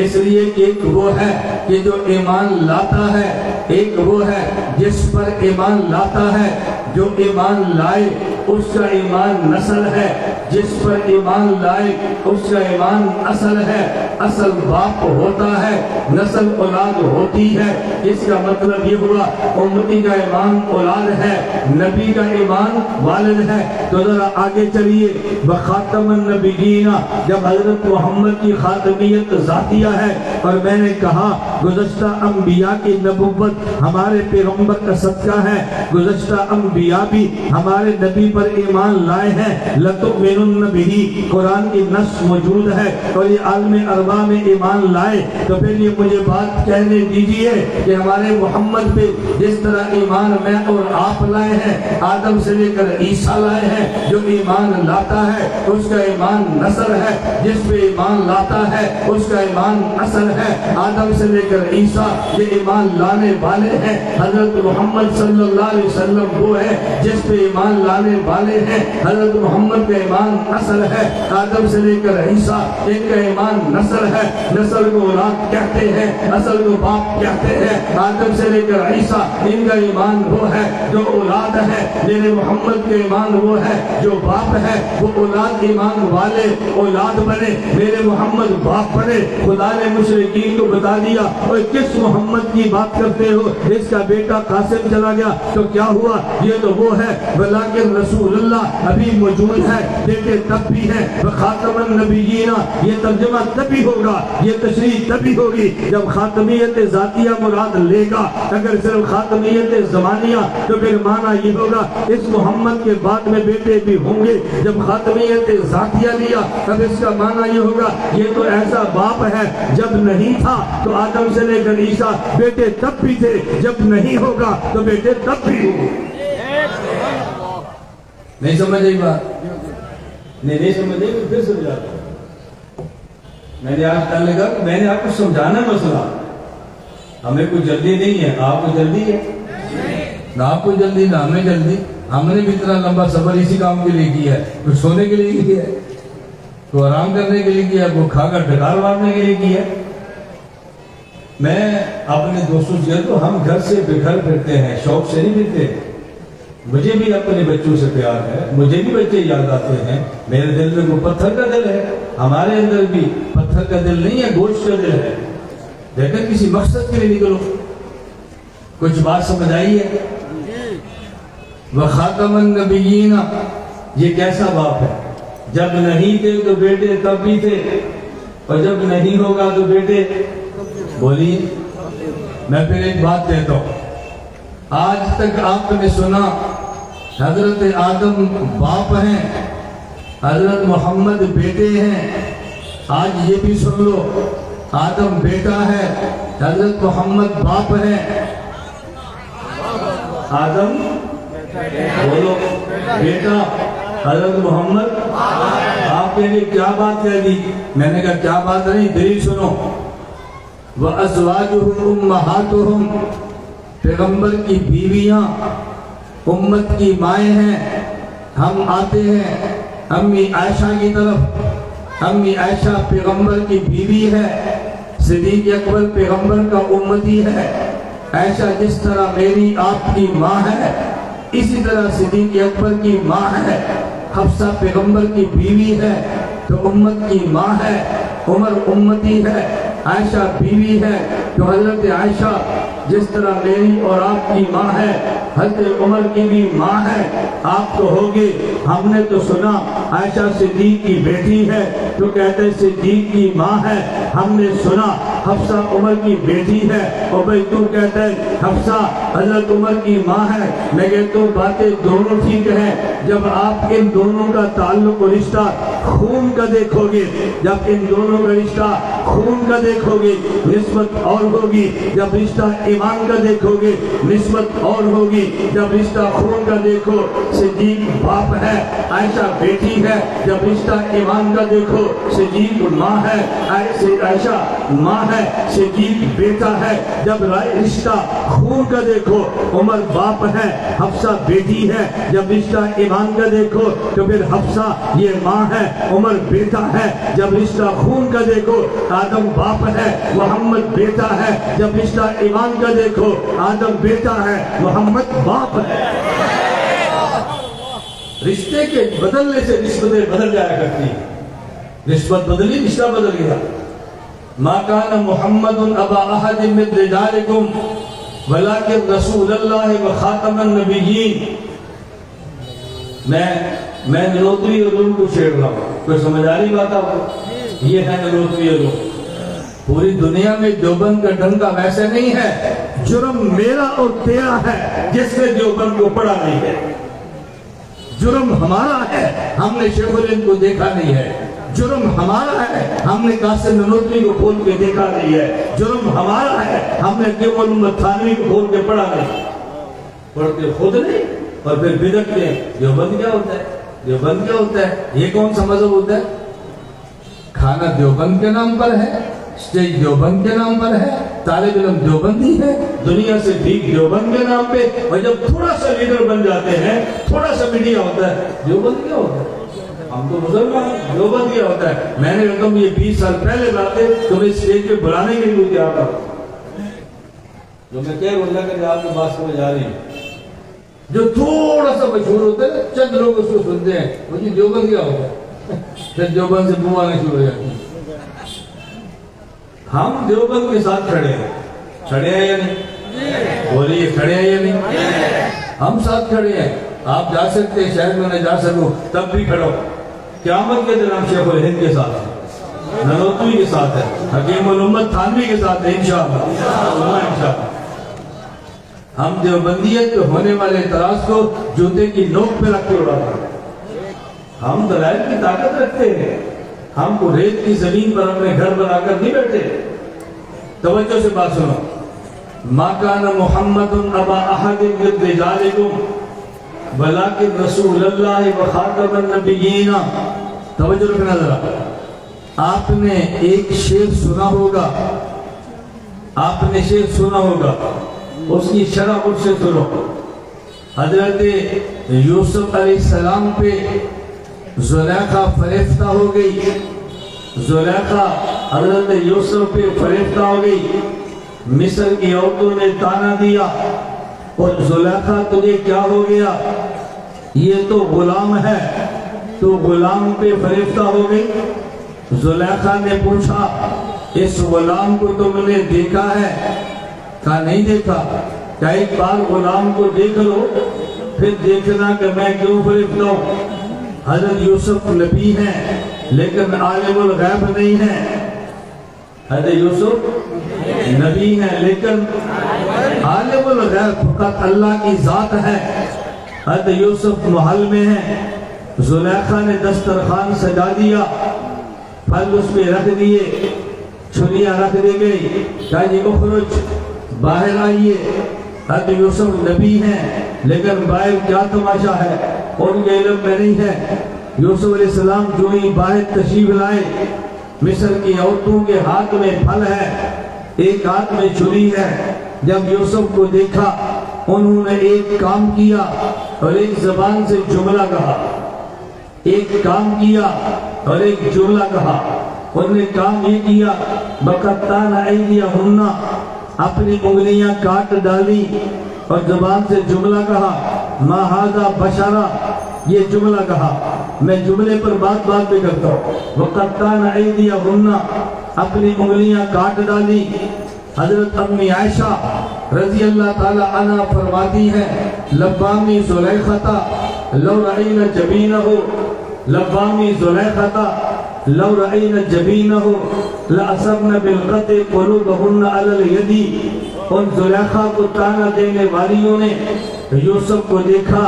اس لیے کہ ایک وہ ہے کہ جو ایمان لاتا ہے، ایک وہ ہے جس پر ایمان لاتا ہے، جو ایمان لائے اس کا ایمان نسل ہے، جس پر ایمان لائے اس کا ایمان اصل ہے، اصل باپ ہوتا ہے، نسل اولاد ہوتی ہے۔ اس کا مطلب یہ ہوا امتی کا ایمان اولاد ہے، نبی کا ایمان والد ہے۔ تو ذرا آگے چلیے، وخاتم النبیین، جب حضرت محمد کی خاتمیت ذاتیہ ہے، اور میں نے کہا گزشتہ انبیاء کی نبوت ہمارے پیغمبر کا صدقہ ہے، گزشتہ انبیاء بھی ہمارے نبی پر ایمان لائے ہیں، لَتُؤْمِنُنَّ بِهِ، قرآن کی نص موجود ہے، اور یہ عالم اربع میں ایمان لائے۔ تو پھر یہ مجھے بات کہنے دیجئے کہ ہمارے محمد پہ جس طرح ایمان میں اور آپ لائے ہیں، آدم سے لے کر عیسیٰ لائے ہیں، جو ایمان لاتا ہے اس کا ایمان نسل ہے، جس پہ ایمان لاتا ہے اس کا ایمان اصل ہے۔ آدم سے لے کر عیسیٰ یہ ایمان لانے والے ہیں، حضرت محمد صلی اللہ علیہ وسلم وہ ہے جس پہ ایمان لانے والے ہیں، حضرت محمد کا ایمان ایمان اصل ہے، آدم سے لے کر عیسیٰ ان کا ایمان نسل ہے، نسل کو اولاد کہتے ہیں، اصل کو باپ کہتے ہیں۔ آدم سے لے کر عیسیٰ ان کا ایمان وہ ہے جو اولاد ہے، میرے محمد کے ایمان وہ ہے جو باپ ہے، وہ اولاد ایمان والے اولاد بنے، میرے محمد باپ بنے۔ خدا نے مشرکین کو بتا دیا، اور کس محمد کی بات کرتے ہو، اس کا بیٹا قاسم چلا گیا تو کیا ہوا، یہ تو وہ ہے ولیکن رسول اللہ ابھی موجود ہے، بیٹے تب بھی ہیں، خاتم النبیین، یہ ترجمہ تبھی ہوگا، یہ تشریح تبھی ہوگی جب خاتمیت ذاتیہ مراد لے گا۔ اگر صرف خاتمیت زمانیہ تو پھر معنی یہ ہوگا اس محمد کے بعد میں بیٹے بھی ہوں گے۔ جب خاتمیت ذاتیہ لیا تب اس کا معنی یہ ہوگا یہ تو ایسا باپ ہے، جب نہیں تھا تو آدم سے لے کر عیسیٰ بیٹے تب بھی تھے، جب نہیں ہوگا تو بیٹے تب بھی ہوں گے۔ نہیں سمجھ آئی بات؟ نہیں سمجھ آئی پھر سمجھاتا ہوں۔ میں نے آج کہنے لگا کہ میں نے آپ کو سمجھانا مسئلہ، ہمیں کوئی جلدی نہیں ہے۔ آپ کو جلدی ہے؟ نہ آپ کو جلدی نہ ہمیں جلدی۔ ہم نے بھی اتنا لمبا سفر اسی کام کے لیے کیا ہے، کچھ سونے کے لیے کیا ہے، تو آرام کرنے کے لیے کیا ہے، وہ کھا کر ڈکار مارنے کے لیے کیا ہے۔ میں اپنے دوستوں سے تو ہم گھر سے بکھر پھرتے ہیں، شوق سے نہیں پھرتے۔ مجھے بھی اپنے بچوں سے پیار ہے، مجھے بھی بچے یاد آتے ہیں، میرے دل میں وہ پتھر کا دل ہے، ہمارے اندر بھی پتھر کا دل نہیں ہے، گوشت کا دل ہے، لیکن کسی مقصد کے لیے نکلو۔ کچھ بات سمجھ آئی ہے؟ وَخَاتَمَ النَّبِيِّينَ، یہ کیسا باپ ہے، جب نہیں تھے تو بیٹے تب بھی تھے، اور جب نہیں ہوگا تو بیٹے بولیے۔ میں پھر ایک بات کہتا ہوں، آج تک آپ نے سنا حضرت آدم باپ ہیں، حضرت محمد بیٹے ہیں، آج یہ بھی سن لو آدم بیٹا ہے، حضرت محمد باپ ہے۔ آدم بولو بیٹا، حضرت محمد آپ نے کیا بات کہہ دی؟ میں نے کہا کیا بات نہیں، دلیل سنو۔ وَأَزْوَاجُهُمْ أُمَّهَاتُهُمْ، پیغمبر کی بیویاں امت کی مائیں ہیں۔ ہم آتے ہیں امی عائشہ کی طرف، امی عائشہ پیغمبر کی بیوی ہے، صدیق اکبر پیغمبر کا امتی ہے۔ عائشہ جس طرح میری آپ کی ماں ہے، اسی طرح صدیق اکبر کی ماں ہے۔ حفصہ پیغمبر کی بیوی ہے تو امت کی ماں ہے، عمر امتی ہے، عائشہ بیوی ہے تو حضرت عائشہ جس طرح میری اور آپ کی ماں ہے، حضرت عمر کی بھی ماں ہے۔ آپ تو ہوگے، ہم نے تو سنا عائشہ صدیق کی بیٹی ہے تو کہتے صدیق کی ماں ہے۔ ہم نے سنا حفصہ عمر کی بیٹی ہے، اور بھئی تو کہتے حفصہ حضرت عمر کی ماں ہے۔ میں کہتا ہوں باتیں دونوں ٹھیک ہیں، جب آپ ان دونوں کا تعلق و رشتہ خون کا دیکھو گے، جب ان دونوں کا رشتہ خون کا دیکھو گے نسبت اور ہوگی، جب رشتہ ایمان کا دیکھو گے نسبت اور ہوگی۔ جب رشتہ خون کا دیکھو صدیق باپ ہے، عائشہ بیٹی ہے، جب رشتہ ایمان کا دیکھو صدیق ماں ہے، عائشہ ماں ہے، صدیق بیٹا ہے۔ جب رشتہ خون کا دیکھو عمر باپ ہے، حفصہ بیٹی ہے، جب رشتہ ایمان کا دیکھو تو پھر حفصہ یہ ماں ہے، عمر بیٹا ہے۔ جب رشتہ خون کا دیکھو آدم باپ ہے، محمد بیٹا ہے، جب رشتہ ایمان کا دیکھو آدم بیٹا ہے، محمد باپ ہے۔ رشتے کے بدلنے سے نسبتیں بدل جایا کرتی، نسبت بدلی رشتہ بدل گیا۔ ما کان محمد ابا احد من رجالکم ولکن رسول اللہ وخاتم النبیین۔ میں نلوتری علوم کو چھیڑ رہا ہوں، کوئی سمجھ آ رہی بات آپ کو؟ یہ ہے نلوتری علوم۔ پوری دنیا میں دیوبند کا ڈنکا ویسے نہیں ہے، جرم میرا اور تیرا ہے جس نے دیوبند کو پڑھا نہیں ہے۔ جرم ہمارا ہے، ہم نے شیخ الہند کو دیکھا نہیں ہے۔ جرم ہمارا ہے، ہم نے قاسم ننوتری کو کھول کے دیکھا نہیں ہے۔ جرم ہمارا ہے، ہم نے قیم علومت تھانوی کو کھول کے پڑھا نہیں، پڑھتے خود نہیں اور پھر بدعتے ہیں۔ دیوبند کیا ہوتا ہے؟ دیوبند کیا ہوتا ہے؟ یہ کون سا مذہب ہوتا ہے؟ کھانا دیوبند کے نام پر ہے، اسٹیج دیوبند کے نام پر ہے، طالب علم دیوبندی ہے، دنیا سے بھیک دیوبند کے نام پہ، اور جب تھوڑا سا لیڈر بن جاتے ہیں، تھوڑا سا میڈیا ہوتا ہے، دیوبند کیا ہوتا ہے؟ ہم تو مسلمان دیوبند کیا ہوتا ہے. میں نے کہا تم یہ 20 سال پہلے باتیں تمہیں اسٹیج پہ بلانے کے لیے تیار کرو. جو میں کہہ رہا ہوں کہ آپ کو بات سمجھ آ رہی ہے. جو تھوڑا سا مشہور ہوتا ہے چند لوگ اس کو سنتے ہیں وہ جی دیوبند کیا ہوتا ہے پھر دیوبند سے منہ آنا شروع ہو جاتی ہے. ہم دیوبند کے ساتھ کھڑے ہیں. کھڑے ہیں یا نہیں؟ بولیے کھڑے ہیں یا نہیں؟ ہم ساتھ کھڑے ہیں. آپ جا سکتے ہیں شاید میں نہ جا سکوں تب بھی کھڑو. قیامت کے دن ہم شیخ الہند کے ساتھ ہیں, ننوتوی کے ساتھ ہے, حکیم الامت تھانوی کے ساتھ ہے انشاءاللہ. ہم دیوبندیت پہ ہونے والے اعتراض کو جوتے کی نوک پہ رکھ کے اڑاتے ہیں. ہم دلائل کی طاقت رکھتے ہیں. ہم کو ریت کی زمین پر اپنے گھر بنا کر نہیں بیٹھے. توجہ سے بات سنو. ما کان محمد ابا احد من رجالکم ولکن رسول اللہ وخاتم النبیین. توجہ رکھنا ذرا. آپ نے ایک شعر سنا ہوگا, آپ نے شعر سنا ہوگا, اس کی شرح مجھ سے سنو. حضرت یوسف علیہ السلام پہ زلیخا فریفتہ ہو گئی. زلیخا حضرت یوسف پہ فریفتہ ہو گئی. مصر کی عورتوں نے تانا دیا اور زلیخا تجھے کیا ہو گیا, یہ تو غلام ہے, تو غلام پہ فریفتہ ہو گئی. زلیخا نے پوچھا اس غلام کو تم نے دیکھا ہے؟ کہا نہیں دیکھا. کیا ایک بار غلام کو دیکھ لو پھر دیکھنا کہ میں کیوں فریفتہ ہوں. حضرت یوسف نبی ہیں لیکن عالم الغیب نہیں ہیں. حضرت یوسف نبی ہیں لیکن عالم الغیب فقط اللہ کی ذات ہے. حضرت یوسف محل میں ہیں. زلیخا نے دسترخوان سجا دیا, پھل اس پہ رکھ دیے, چھریاں رکھ دی گئی. کہا جی اخرج, باہر آئیے. حضرت یوسف نبی ہیں لیکن باہر کیا تماشا ہے ان کے علم میں نہیں ہے. یوسف علیہ السلام جو ہی باہر تشریف لائے, مصر کی عورتوں کے ہاتھ میں پھل ہے, ایک ہاتھ میں چھری ہے. جب یوسف کو دیکھا انہوں نے ایک کام کیا اور ایک زبان سے جملہ کہا. ایک کام کیا اور ایک جملہ کہا. انہوں نے کام یہ کیا بقطعن ایدیہن, اپنی انگلیاں کاٹ ڈالی اور زبان سے جملہ کہا ما ھذا بشرا, یہ جملہ کہا. میں جملے پر بات پہ کرتا ہوں. وقطعن ایدیہن, اپنی انگلیاں کاٹ ڈالی. حضرت امی عائشہ رضی اللہ تعالی عنہ فرماتی ہیں لبامی زلیخہ لو رأینا جبینہ, لبامی زلیخہ لو رأینا جبینہ لأصبنا بالقطع قلوبہن علی الید. ان زلیخہ کو تانا دینے والیوں نے یوسف کو دیکھا,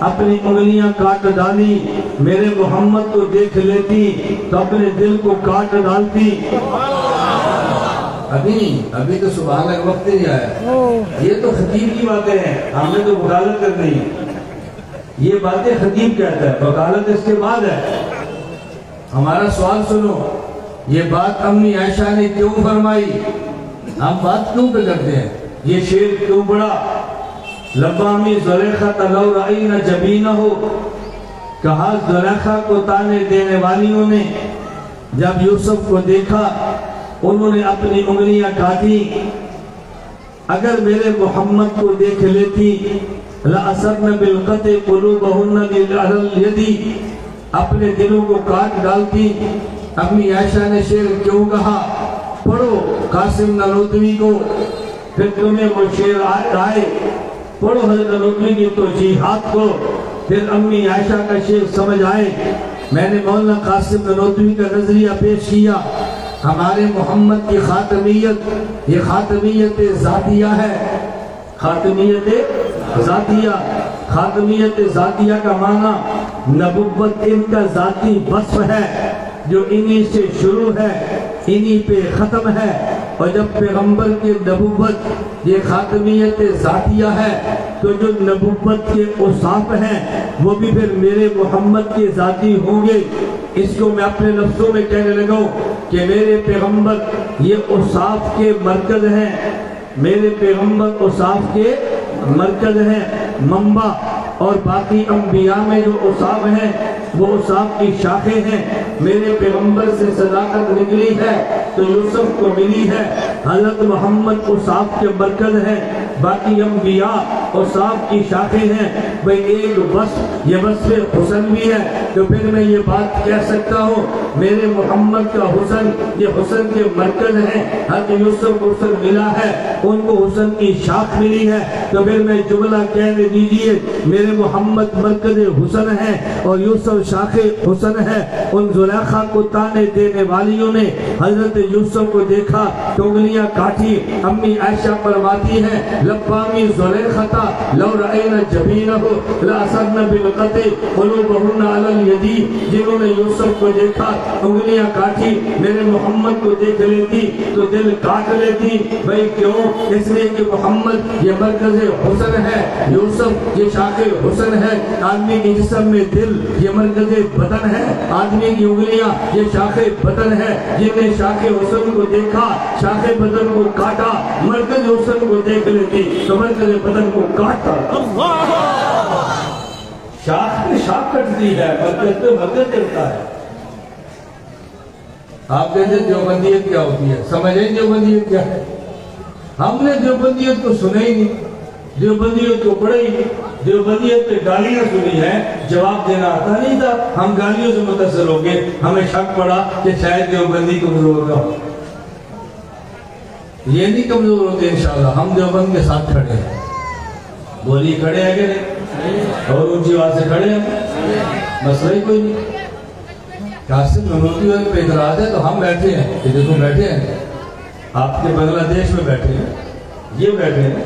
اپنی انگلیاں کاٹ ڈالی. میرے محمد کو دیکھ لیتی تو اپنے دل کو کاٹ ڈالتی. ابھی تو سبحان اللہ وقت نہیں آیا. یہ تو خطیب کی باتیں ہیں, ہم نے تو وکالت کرنی ہے. یہ باتیں خطیب کہتا ہے, وکالت اس کے بعد ہے. ہمارا سوال سنو, یہ بات امی عائشہ نے کیوں فرمائی؟ ہم بات کیوں پہ کرتے ہیں؟ یہ شعر کیوں پڑھا؟ لبامی زلیخہ لو رأینا جبینہ, کہا زلیخہ کو تانے دینے والیوں نے جب یوسف کو دیکھا انہوں نے اپنی انگلیاں کاٹی. اگر میرے محمد کو دیکھ لیتی لأصبنا بالقطع قلوبہن علی الید, اپنے دلوں کو کاٹ ڈالتی. امی عائشہ نے شعر کیوں کہا؟ پڑھو قاسم نانوتوی کو, پھر تمہیں وہ شعر آئے. پڑھو حضرت نانوتوی کی توجیحات کو, پھر امی عائشہ کا شعر سمجھ آئے. میں نے مولانا قاسم نانوتوی کا نظریہ پیش کیا. ہمارے محمد کی خاتمیت, یہ خاتمیت ذاتیہ ہے. خاتمیت ذاتیہ, خاتمیت ذاتیہ کا معنی نبوت ان کا ذاتی وصف ہے جو انہی سے شروع ہے, انہی پہ ختم ہے. اور جب پیغمبر کی نبوت یہ خاتمیت ذاتیہ ہے تو جو نبوت کے اوصاف ہیں وہ بھی پھر میرے محمد کے ذاتی ہوں گے. اس کو میں اپنے لفظوں میں کہنے لگا ہوں کہ میرے پیغمبر یہ اوصاف کے مرکز ہیں. میرے پیغمبر اوصاف کے مرکز ہیں, منبع. اور باقی انبیاء میں جو اوصاف ہیں وہ صاحب کی شاخیں ہیں. میرے پیغمبر سے صداقت نکلی ہے تو یوسف کو ملی ہے. حضرت محمد کو صاحب کے مرکز ہے, باقی انبیاء اور صاحب کی شاخیں ہیں. بھئی ایک وصف, یہ وصف حسن بھی ہے, تو پھر میں یہ بات کہہ سکتا ہوں میرے محمد کا حسن یہ حسن کے مرکز ہے. حضرت یوسف کو حسن ملا ہے, ان کو حسن کی شاخ ملی ہے, تو پھر میں جملہ کہنے دیجئے میرے محمد مرکز حسن ہے اور یوسف شاخ حسن ہے. ان زلیخا کو تانے دینے والیوں نے حضرت یوسف کو دیکھا تو انگلیاں کاٹی. امی عائشہ فرماتی ہے لبامی زلیختا لو رأینا جبینہ لأسرنا بالقطع قلوبہن علی الیدی. جنہوں نے یوسف کو دیکھا انگلیاں کاٹی, میرے محمد کو دیکھ لیتی تو دل کاٹ لیتی. بھئی کیوں؟ اس لیے کہ محمد یہ مرکز حسن ہے, یوسف یہ شاخ حسن ہے. آدمی کے جسم میں دل یہ مرکز بدن ہے, آدمی کی انگلیاں یہ شاخ بدن ہے. جن نے شاخ حسن کو دیکھا شاخ بدن کو کاٹا, مرکز حسن کو دیکھ لیتی تو مرکز بدن کو کاٹتا. شاخ نے شاخ کٹتی ہے, مرکز پہ مرکز چلتا ہے. آپ کہتے ہیں دیوبندیت کیا ہوتی ہے, سمجھیں دیوبندیت کیا ہے؟ ہم نے دیوبندیت کو سنا ہی نہیں, دیوبندیت کو پڑھا ہی نہیں. دیوبندیت پہ گالیاں سنی ہیں, جواب دینا آتا نہیں تھا. ہم گالیوں سے متاثر ہو گئے, ہمیں شک پڑا کہ شاید دیوبندی کمزور نہ ہو. یہ نہیں کمزور ہوتے انشاءاللہ, ہم دیوبند کے ساتھ کھڑے ہیں. بولی کھڑے ہیں کہ نہیں؟ اور اونچی آواز سے کھڑے ہیں, مسئلہ ہی کوئی نہیں. قاسم ننوتوی والے پہ اعتراض ہے تو ہم بیٹھے ہیں, یہ دیکھو بیٹھے ہیں, آپ کے بنگلہ دیش میں بیٹھے ہیں, یہ بیٹھے ہیں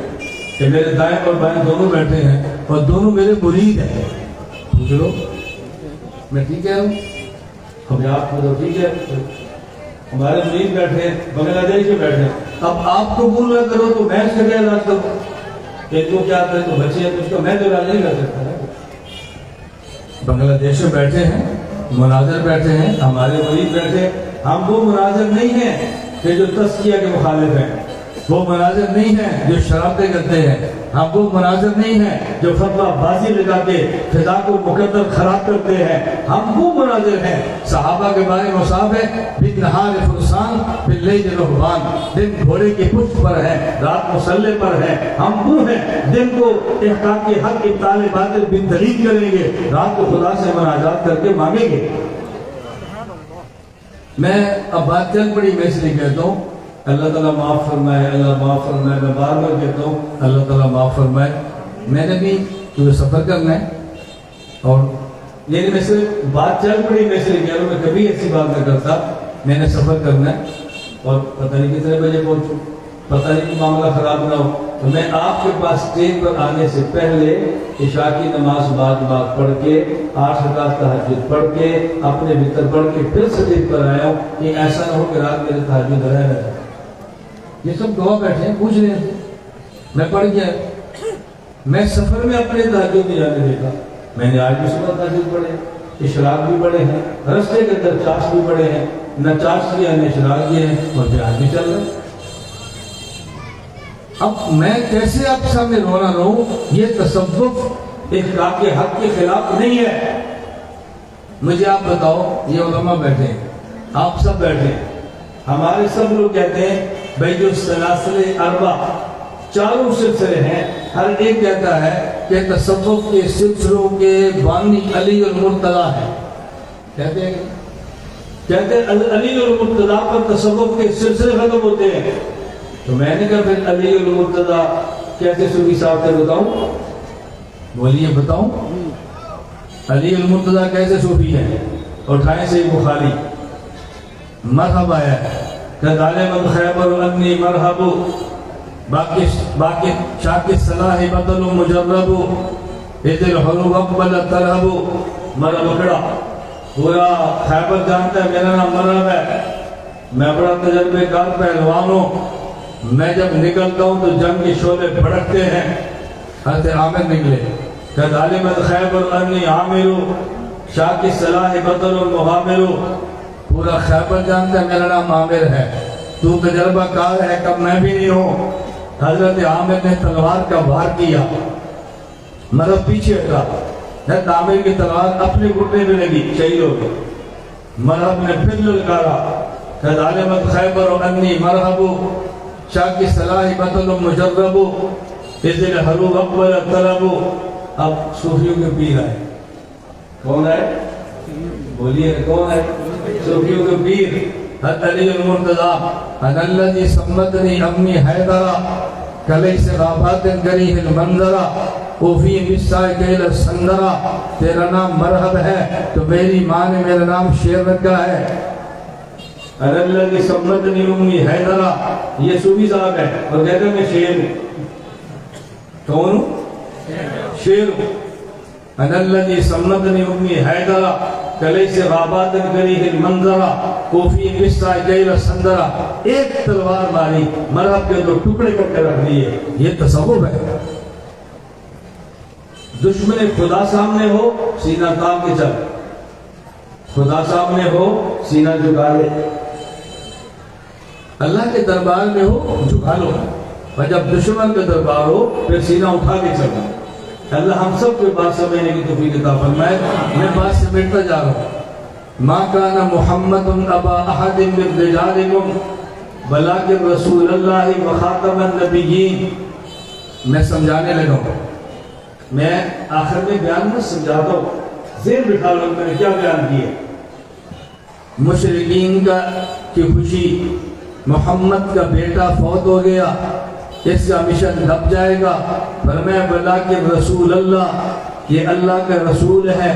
کہ میرے دائیں اور بائیں دونوں بیٹھے ہیں اور دونوں میرے مرید ہیں. پوچھ لو میں ٹھیک کہہ رہا ہوں؟ ہمیں آپ کو تو ٹھیک ہے, ہمارے مرید بیٹھے ہیں, بنگلہ دیش میں بیٹھے ہیں. اب آپ قبول نہ کرو تو میں اس کا کیا علاج کروں؟ کہ تو کیا کرے تو بچے ہیں, تو اس کا میں تو علاج نہیں کر سکتا. بنگلہ دیش میں بیٹھے ہیں, مناظر بیٹھے ہیں, ہمارے مرید بیٹھے ہیں. ہم وہ مناظر نہیں ہیں کہ جو تزکیہ کے مخالف ہیں, وہ مناظر نہیں ہیں جو شرابیں کرتے ہیں, ہم وہ مناظر نہیں ہیں جو فتویٰ بازی لگا کے فضا کو مقدر خراب کرتے ہیں. ہم وہ مناظر ہیں, صحابہ کے بارے میں صاحب ہے, بالنہار فرسان باللیل رہبان, دن گھوڑے کی پشت پر ہے, رات مسلح پر ہے. ہم وہ ہیں دن کو احقاق حق ابطال باطل بن دلیل کریں گے, رات کو خدا سے مناجات کر کے مانگیں گے. میں اب بات چل پڑی, میں اس لیے کہتا ہوں اللہ تعالیٰ معاف فرمائے, اللہ معاف فرمائے. میں بار بار کہتا ہوں اللہ تعالیٰ معاف فرمائے. میں نے بھی کیونکہ سفر کرنا ہے اور یعنی میں سے بات چل پڑی, میں سے کہہ رہا ہوں میں کبھی ایسی بات نہ کرتا. میں نے سفر کرنا ہے اور پتہ نہیں کتنے بجے پہنچوں, پتہ نہیں کہ معاملہ خراب نہ ہو, تو میں آپ کے پاس ٹرین پر آنے سے پہلے عشاء کی نماز بعد پڑھ کے 8 رکعت تہجد پڑھ کے اپنے وطر پڑھ کے پھر سجدے پر آیا ہوں کہ ایسا نہ ہو کہ رات میرے تہجد رہ جائے. یہ سب گواہ بیٹھے ہیں, پوچھ رہے ہیں, میں پڑھ گیا. میں سفر میں اپنے تہجد نہیں جانے دیتا. میں نے آج بھی صبح تہجد پڑھے, اشراق بھی پڑھے ہیں, رستے کے اندر چاش بھی پڑھے ہیں, نہ چاش کیا نہ اشراق کیے ہیں, اور پھر آج بھی چل رہے ہیں. اب میں کیسے آپ سامنے رونا رہوں؟ یہ تصوف احقاق حق کے خلاف نہیں ہے. مجھے آپ بتاؤ, یہ علماء بیٹھے ہیں, آپ سب بیٹھے ہیں, ہمارے سب لوگ کہتے ہیں بھئی جو سلاسل اربع چاروں سلسلے ہیں, ہر ایک کہتا ہے کہ تصوف کے سلسلوں کے بانی علی المرتضیٰ ہے. کہتے ہیں علی المرتضیٰ پر تصوف کے سلسلے ختم ہوتے ہیں. تو میں نے کہا پھر علی المرتضیٰ کیسے صوفی صاحب سے بتاؤں؟ بولیے بتاؤں, علی المرتضیٰ کیسے صوفی ہے؟ اٹھائیں سے بخاری, مرحب آیا ہے کہ ظالم خیبر انی مرحب, باقی شاک صلاح بدل مجرب, ادھر حروب اقبل ترہب. مرحب کھڑا, پورا خیبر جانتا ہے میرا نام مرحب ہے, میں بڑا تجربے کار پہلوان ہوں, میں جب نکلتا ہوں تو جنگ کے شعلے بھڑکتے ہیں. حضرت عامر نکلے کہ ظالم خیبر انی عامر, شاک صلاح بدل مغامر. پورا خیبر جانتا ہے میرا نام عامر ہے, تو تجربہ کار ہے, کب میں بھی نہیں ہوں. حضرت عامر نے تلوار کا وار کیا, مرد پیچھے ہٹا, عامر کی تلوار اپنے گھٹنے میں لگی، شہید ہو گئے۔ مرحب نے پھر للکارا کہ ظالمت خیبر و انی مرحبو، شاہ کی صلاح بطل مجربو، اذن حروب اقبل طلبو۔ اب صوفیوں کے پیر آئے، کون ہے؟ بولیے کون ہے؟ صوفیوں کے پیر حضرت علی المرتضیٰ، انا الذی سمتنی امی حیدرہ کلیس غابات کریہ المنظرہ اوفی مسائے کیل السندرہ۔ تیرا نام مرحب ہے تو میری ماں نے میرا نام شیر رکھا ہے۔ انا الذی سمتنی امی حیدرہ، یہ صوفی صاحب ہے اور کہتے ہیں میں شیر ہوں۔ کون ہوں؟ شیر ہوں۔ انا الذی سمتنی امی حیدرہ کلیس غابات کریہ المنظرہ کوفی مسائے کیل السندرہ۔ ایک تلوار ماری، مرحب کے دو ٹکڑے کر کے رکھ دیے، یہ تصوف ہے۔ دشمن خدا سامنے ہو سینہ تاپ کے چل، خدا سامنے ہو سینہ جھکا لے، اللہ کے دربار میں ہو جھکا لو، اور جب دشمن کے دربار ہو پھر سینہ اٹھا کے چلو۔ اللہ ہم سب کے بات سمجھنے کی توفیق عطا فرمائے۔ میں بات سمیٹتا جا رہا ہوں۔ ما کان محمد ابا احد من رجالکم ولکن رسول اللہ وخاتم النبیین۔ میں سمجھانے لگا ہوں، میں آخر میں بیان میں سمجھاتا ہوں، ذہن بٹھا لو میں نے کیا بیان کیا۔ مشرکین کی خوشی، محمد کا بیٹا فوت ہو گیا، اس کا مشن دب جائے گا، فرمایا بلاکن رسول اللہ، یہ اللہ کا رسول ہے،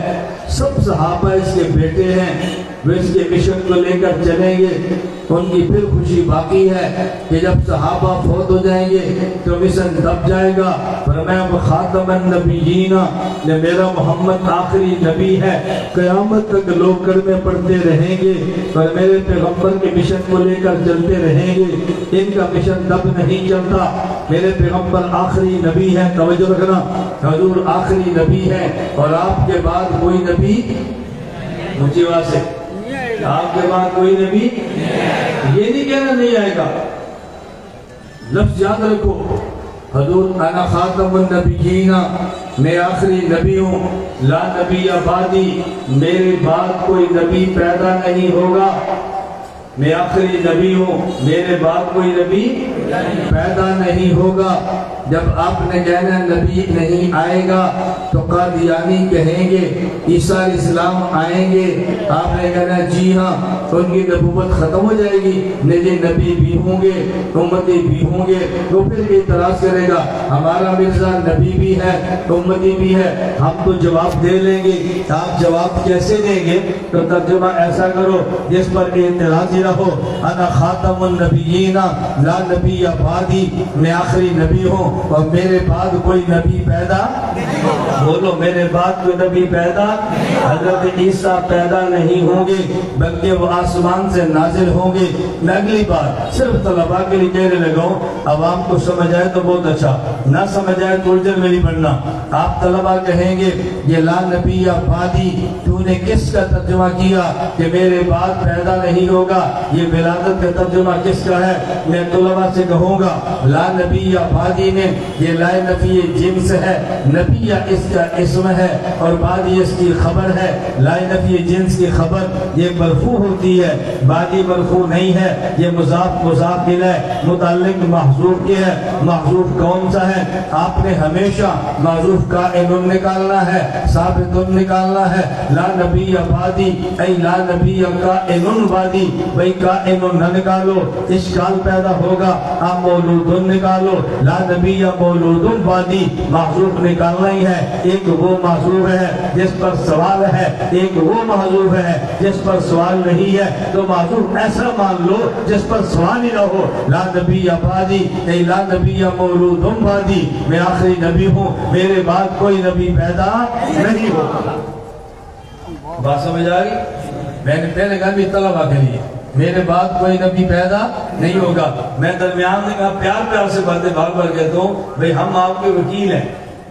سب صحابہ اس کے بیٹے ہیں، وہ اس کے مشن کو لے کر چلیں گے۔ ان کی پھر خوشی باقی ہے کہ جب صحابہ فوت ہو جائیں گے تو مشن دب جائے گا، فرمایا خاتم النبیین، یہ میرا محمد آخری نبی ہے، قیامت تک لوگ کلمے پڑھتے رہیں گے اور میرے پیغمبر کے مشن کو لے کر چلتے رہیں گے، ان کا مشن دب نہیں چلتا۔ میرے پیغمبر آخری نبی ہے، توجہ رکھنا، حضور آخری نبی ہے اور آپ کے بعد کوئی نبی، اونچی آواز سے، آپ کے بعد کوئی نبی، یہ نہیں کہنا نہیں آئے گا، لفظ یاد رکھو، حضور انا خاتم النبیین، میں آخری نبی ہوں، لا نبی بعدی، میرے بعد کوئی نبی پیدا نہیں ہوگا، میں آخری نبی ہوں، میرے بعد کوئی نبی پیدا نہیں ہوگا۔ جب آپ نے کہنا نبی نہیں آئے گا تو قادیانی کہیں گے عیسیٰ علیہ السلام آئیں گے، آپ نے کہنا جی ہاں، تو ان کی نبوت ختم ہو جائے گی، نجی نبی بھی ہوں گے، امتی بھی ہوں گے، تو پھر اعتراض کرے گا ہمارا مرزا نبی بھی ہے امتی بھی ہے، ہم تو جواب دے لیں گے۔ آپ جواب کیسے دیں گے؟ تو ترجمہ ایسا کرو جس پر اعتراض ہی نہ ہو، انا خاتم النبیین لا نبی بعدی، میں آخری نبی ہوں اور میرے بعد کوئی نبی پیدا، بولو میرے بعد کوئی نبی پیدا، حضرت عیسیٰ پیدا نہیں ہوں گے بلکہ وہ آسمان سے نازل ہوں گے۔ میں اگلی بات صرف طلباء کے لیے کہنے لگا ہوں، عوام کو سمجھ آئے تو بہت اچھا، نہ سمجھ آئے تو الجھن میں نہیں پڑنا۔ آپ طلباء کہیں گے یہ لا نبی یا بعدی تو نے کس کا ترجمہ کیا کہ میرے بعد پیدا نہیں ہوگا، یہ ولادت کا ترجمہ کس کا ہے؟ میں طلباء سے کہوں گا لا نبی یا بعدی نے یہ لا نفی جنس ہے، نبی یا اس کا اسم ہے اور بعدی اس کی خبر ہے۔ لا نفی جنس کی خبر یہ مرفوع ہوتی ہے، بعدی مرفوع نہیں ہے، یہ مضاف مضاف الیہ متعلق محذوف کے ہے۔ محذوف کون سا ہے؟ آپ نے ہمیشہ محذوف کائن نکالنا ہے، ثابت نکالنا ہے۔ لا نبی یا بعدی ای لا نبی یا کائن بعدی، بھئی کائن نہ نکالو اشکال پیدا ہوگا، آپ مولود نکالو، لا نبی یا مولود بعدی محذوف نکالنا ہی ہے۔ ایک وہ محذوف ہے جس پر سوال ہے، ایک وہ محذوف ہے جس پر سوال نہیں ہے، تو محذوف ایسا مان لو جس پر سوال ہی نہ ہو۔ لا نبی یا بعدی ای لا نبی یا مولود بعدی، میں آخری نبی ہوں، میرے بعد کوئی نبی پیدا نہیں ہوگا۔ بات سمجھ آئی؟ میں نے پہلے کہا بھی طلباء کے لیے میرے بعد کوئی نبی پیدا نہیں ہوگا۔ میں درمیان میں کہا پیار پیار سے باتیں بار بار کہتا ہوں، بھئی ہم آپ کے وکیل ہیں،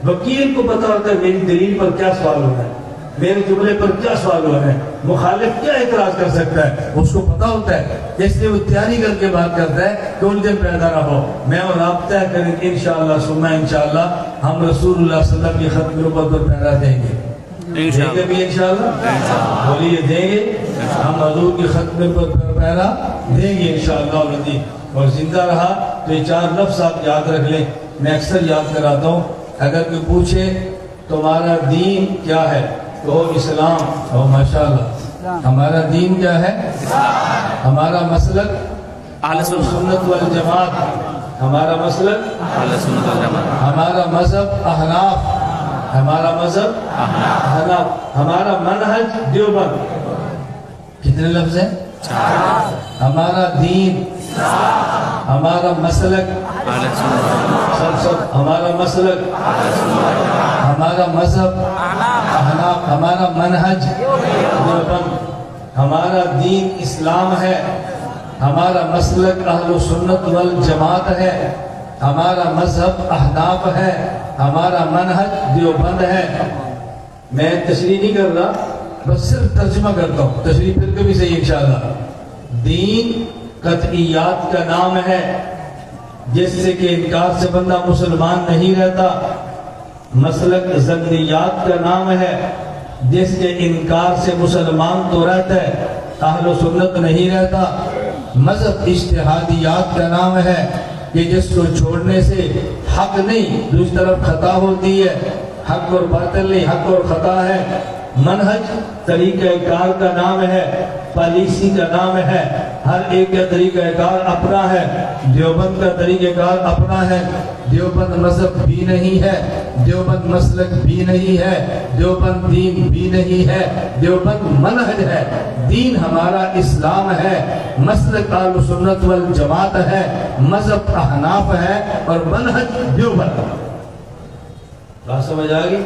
وکیل کو پتہ ہوتا ہے میری دلیل پر کیا سوال ہونا ہے، میرے جملے پر کیا سوال ہونا ہے، مخالف کیا اعتراض کر سکتا ہے، اس کو پتہ ہوتا ہے، اس لیے وہ تیاری کر کے بات کرتا ہے کہ الجھن پیدا نہ ہو۔ میں اور آپ طے کریں گے انشاءاللہ ثم انشاءاللہ ہم رسول اللہ صلی اللہ علیہ وسلم کی ختم نبوت پر پہرا دیں گے۔ دیں گے بھی انشاءاللہ؟ بولیے دیں گے؟ ہم حضور کی ختم پر پہرا دیں گے انشاءاللہ العزیز۔ اور زندہ رہا تو یہ 4 لفظ آپ یاد رکھ لیں، میں اکثر یاد کراتا ہوں۔ اگر کوئی پوچھے تمہارا دین کیا ہے تو اسلام، او ماشاءاللہ، ہمارا دین کیا ہے؟ ہمارا مسلک اہل سنت والجماعت، ہمارا مسلک اہل سنت والجماعت، ہمارا مذہب احناف، ہمارا مذہب احناف، ہمارا منہج دیوبند۔ کتنے لفظ ہیں؟ 4۔ ہمارا دین، ہمارا مسلک، اہل سنت، سب ہمارا مسلک، ہمارا مذہب احناف، ہمارا منہج دیوبند، ہمارا دین اسلام ہے، ہمارا مسلک اہل سنت والجماعت ہے، ہمارا مذہب احناف ہے، ہمارا منہج دیوبند ہے۔ میں تشریح نہیں کر رہا، بس صرف ترجمہ کرتا ہوں، تشریح پھر کبھی صحیح انشاءاللہ۔ دین قطعیات کا نام ہے، جس سے کہ انکار سے بندہ مسلمان نہیں رہتا۔ مسلک ظنیات کا نام ہے، جس کے انکار سے مسلمان تو رہتا ہے، اہل سنت نہیں رہتا۔ مذہب اجتہادیات کا نام ہے کہ جس کو چھوڑنے سے حق نہیں، دوسری طرف خطا ہوتی ہے، حق اور باطل نہیں، حق اور خطا ہے۔ منہج طریقہ کار کا نام ہے، پالیسی کا نام ہے، ہر ایک کا طریقہ کار اپنا ہے۔ دیوبند کا طریقہ کار اپنا ہے، دیوبند مذہب بھی نہیں ہے، دیوبند مسلک بھی نہیں ہے، دیوبند دین بھی نہیں ہے، دیوبند منہج ہے۔ دین ہمارا اسلام ہے، مسلک اہل سنت والجماعت ہے، مذہب احناف ہے، اور منہج دیوبند۔ بات سمجھ آ گئی؟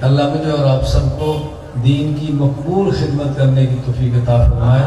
اللہ مجھے اور آپ سب کو دین کی مقبول خدمت کرنے کی توفیق عطا فرمائے۔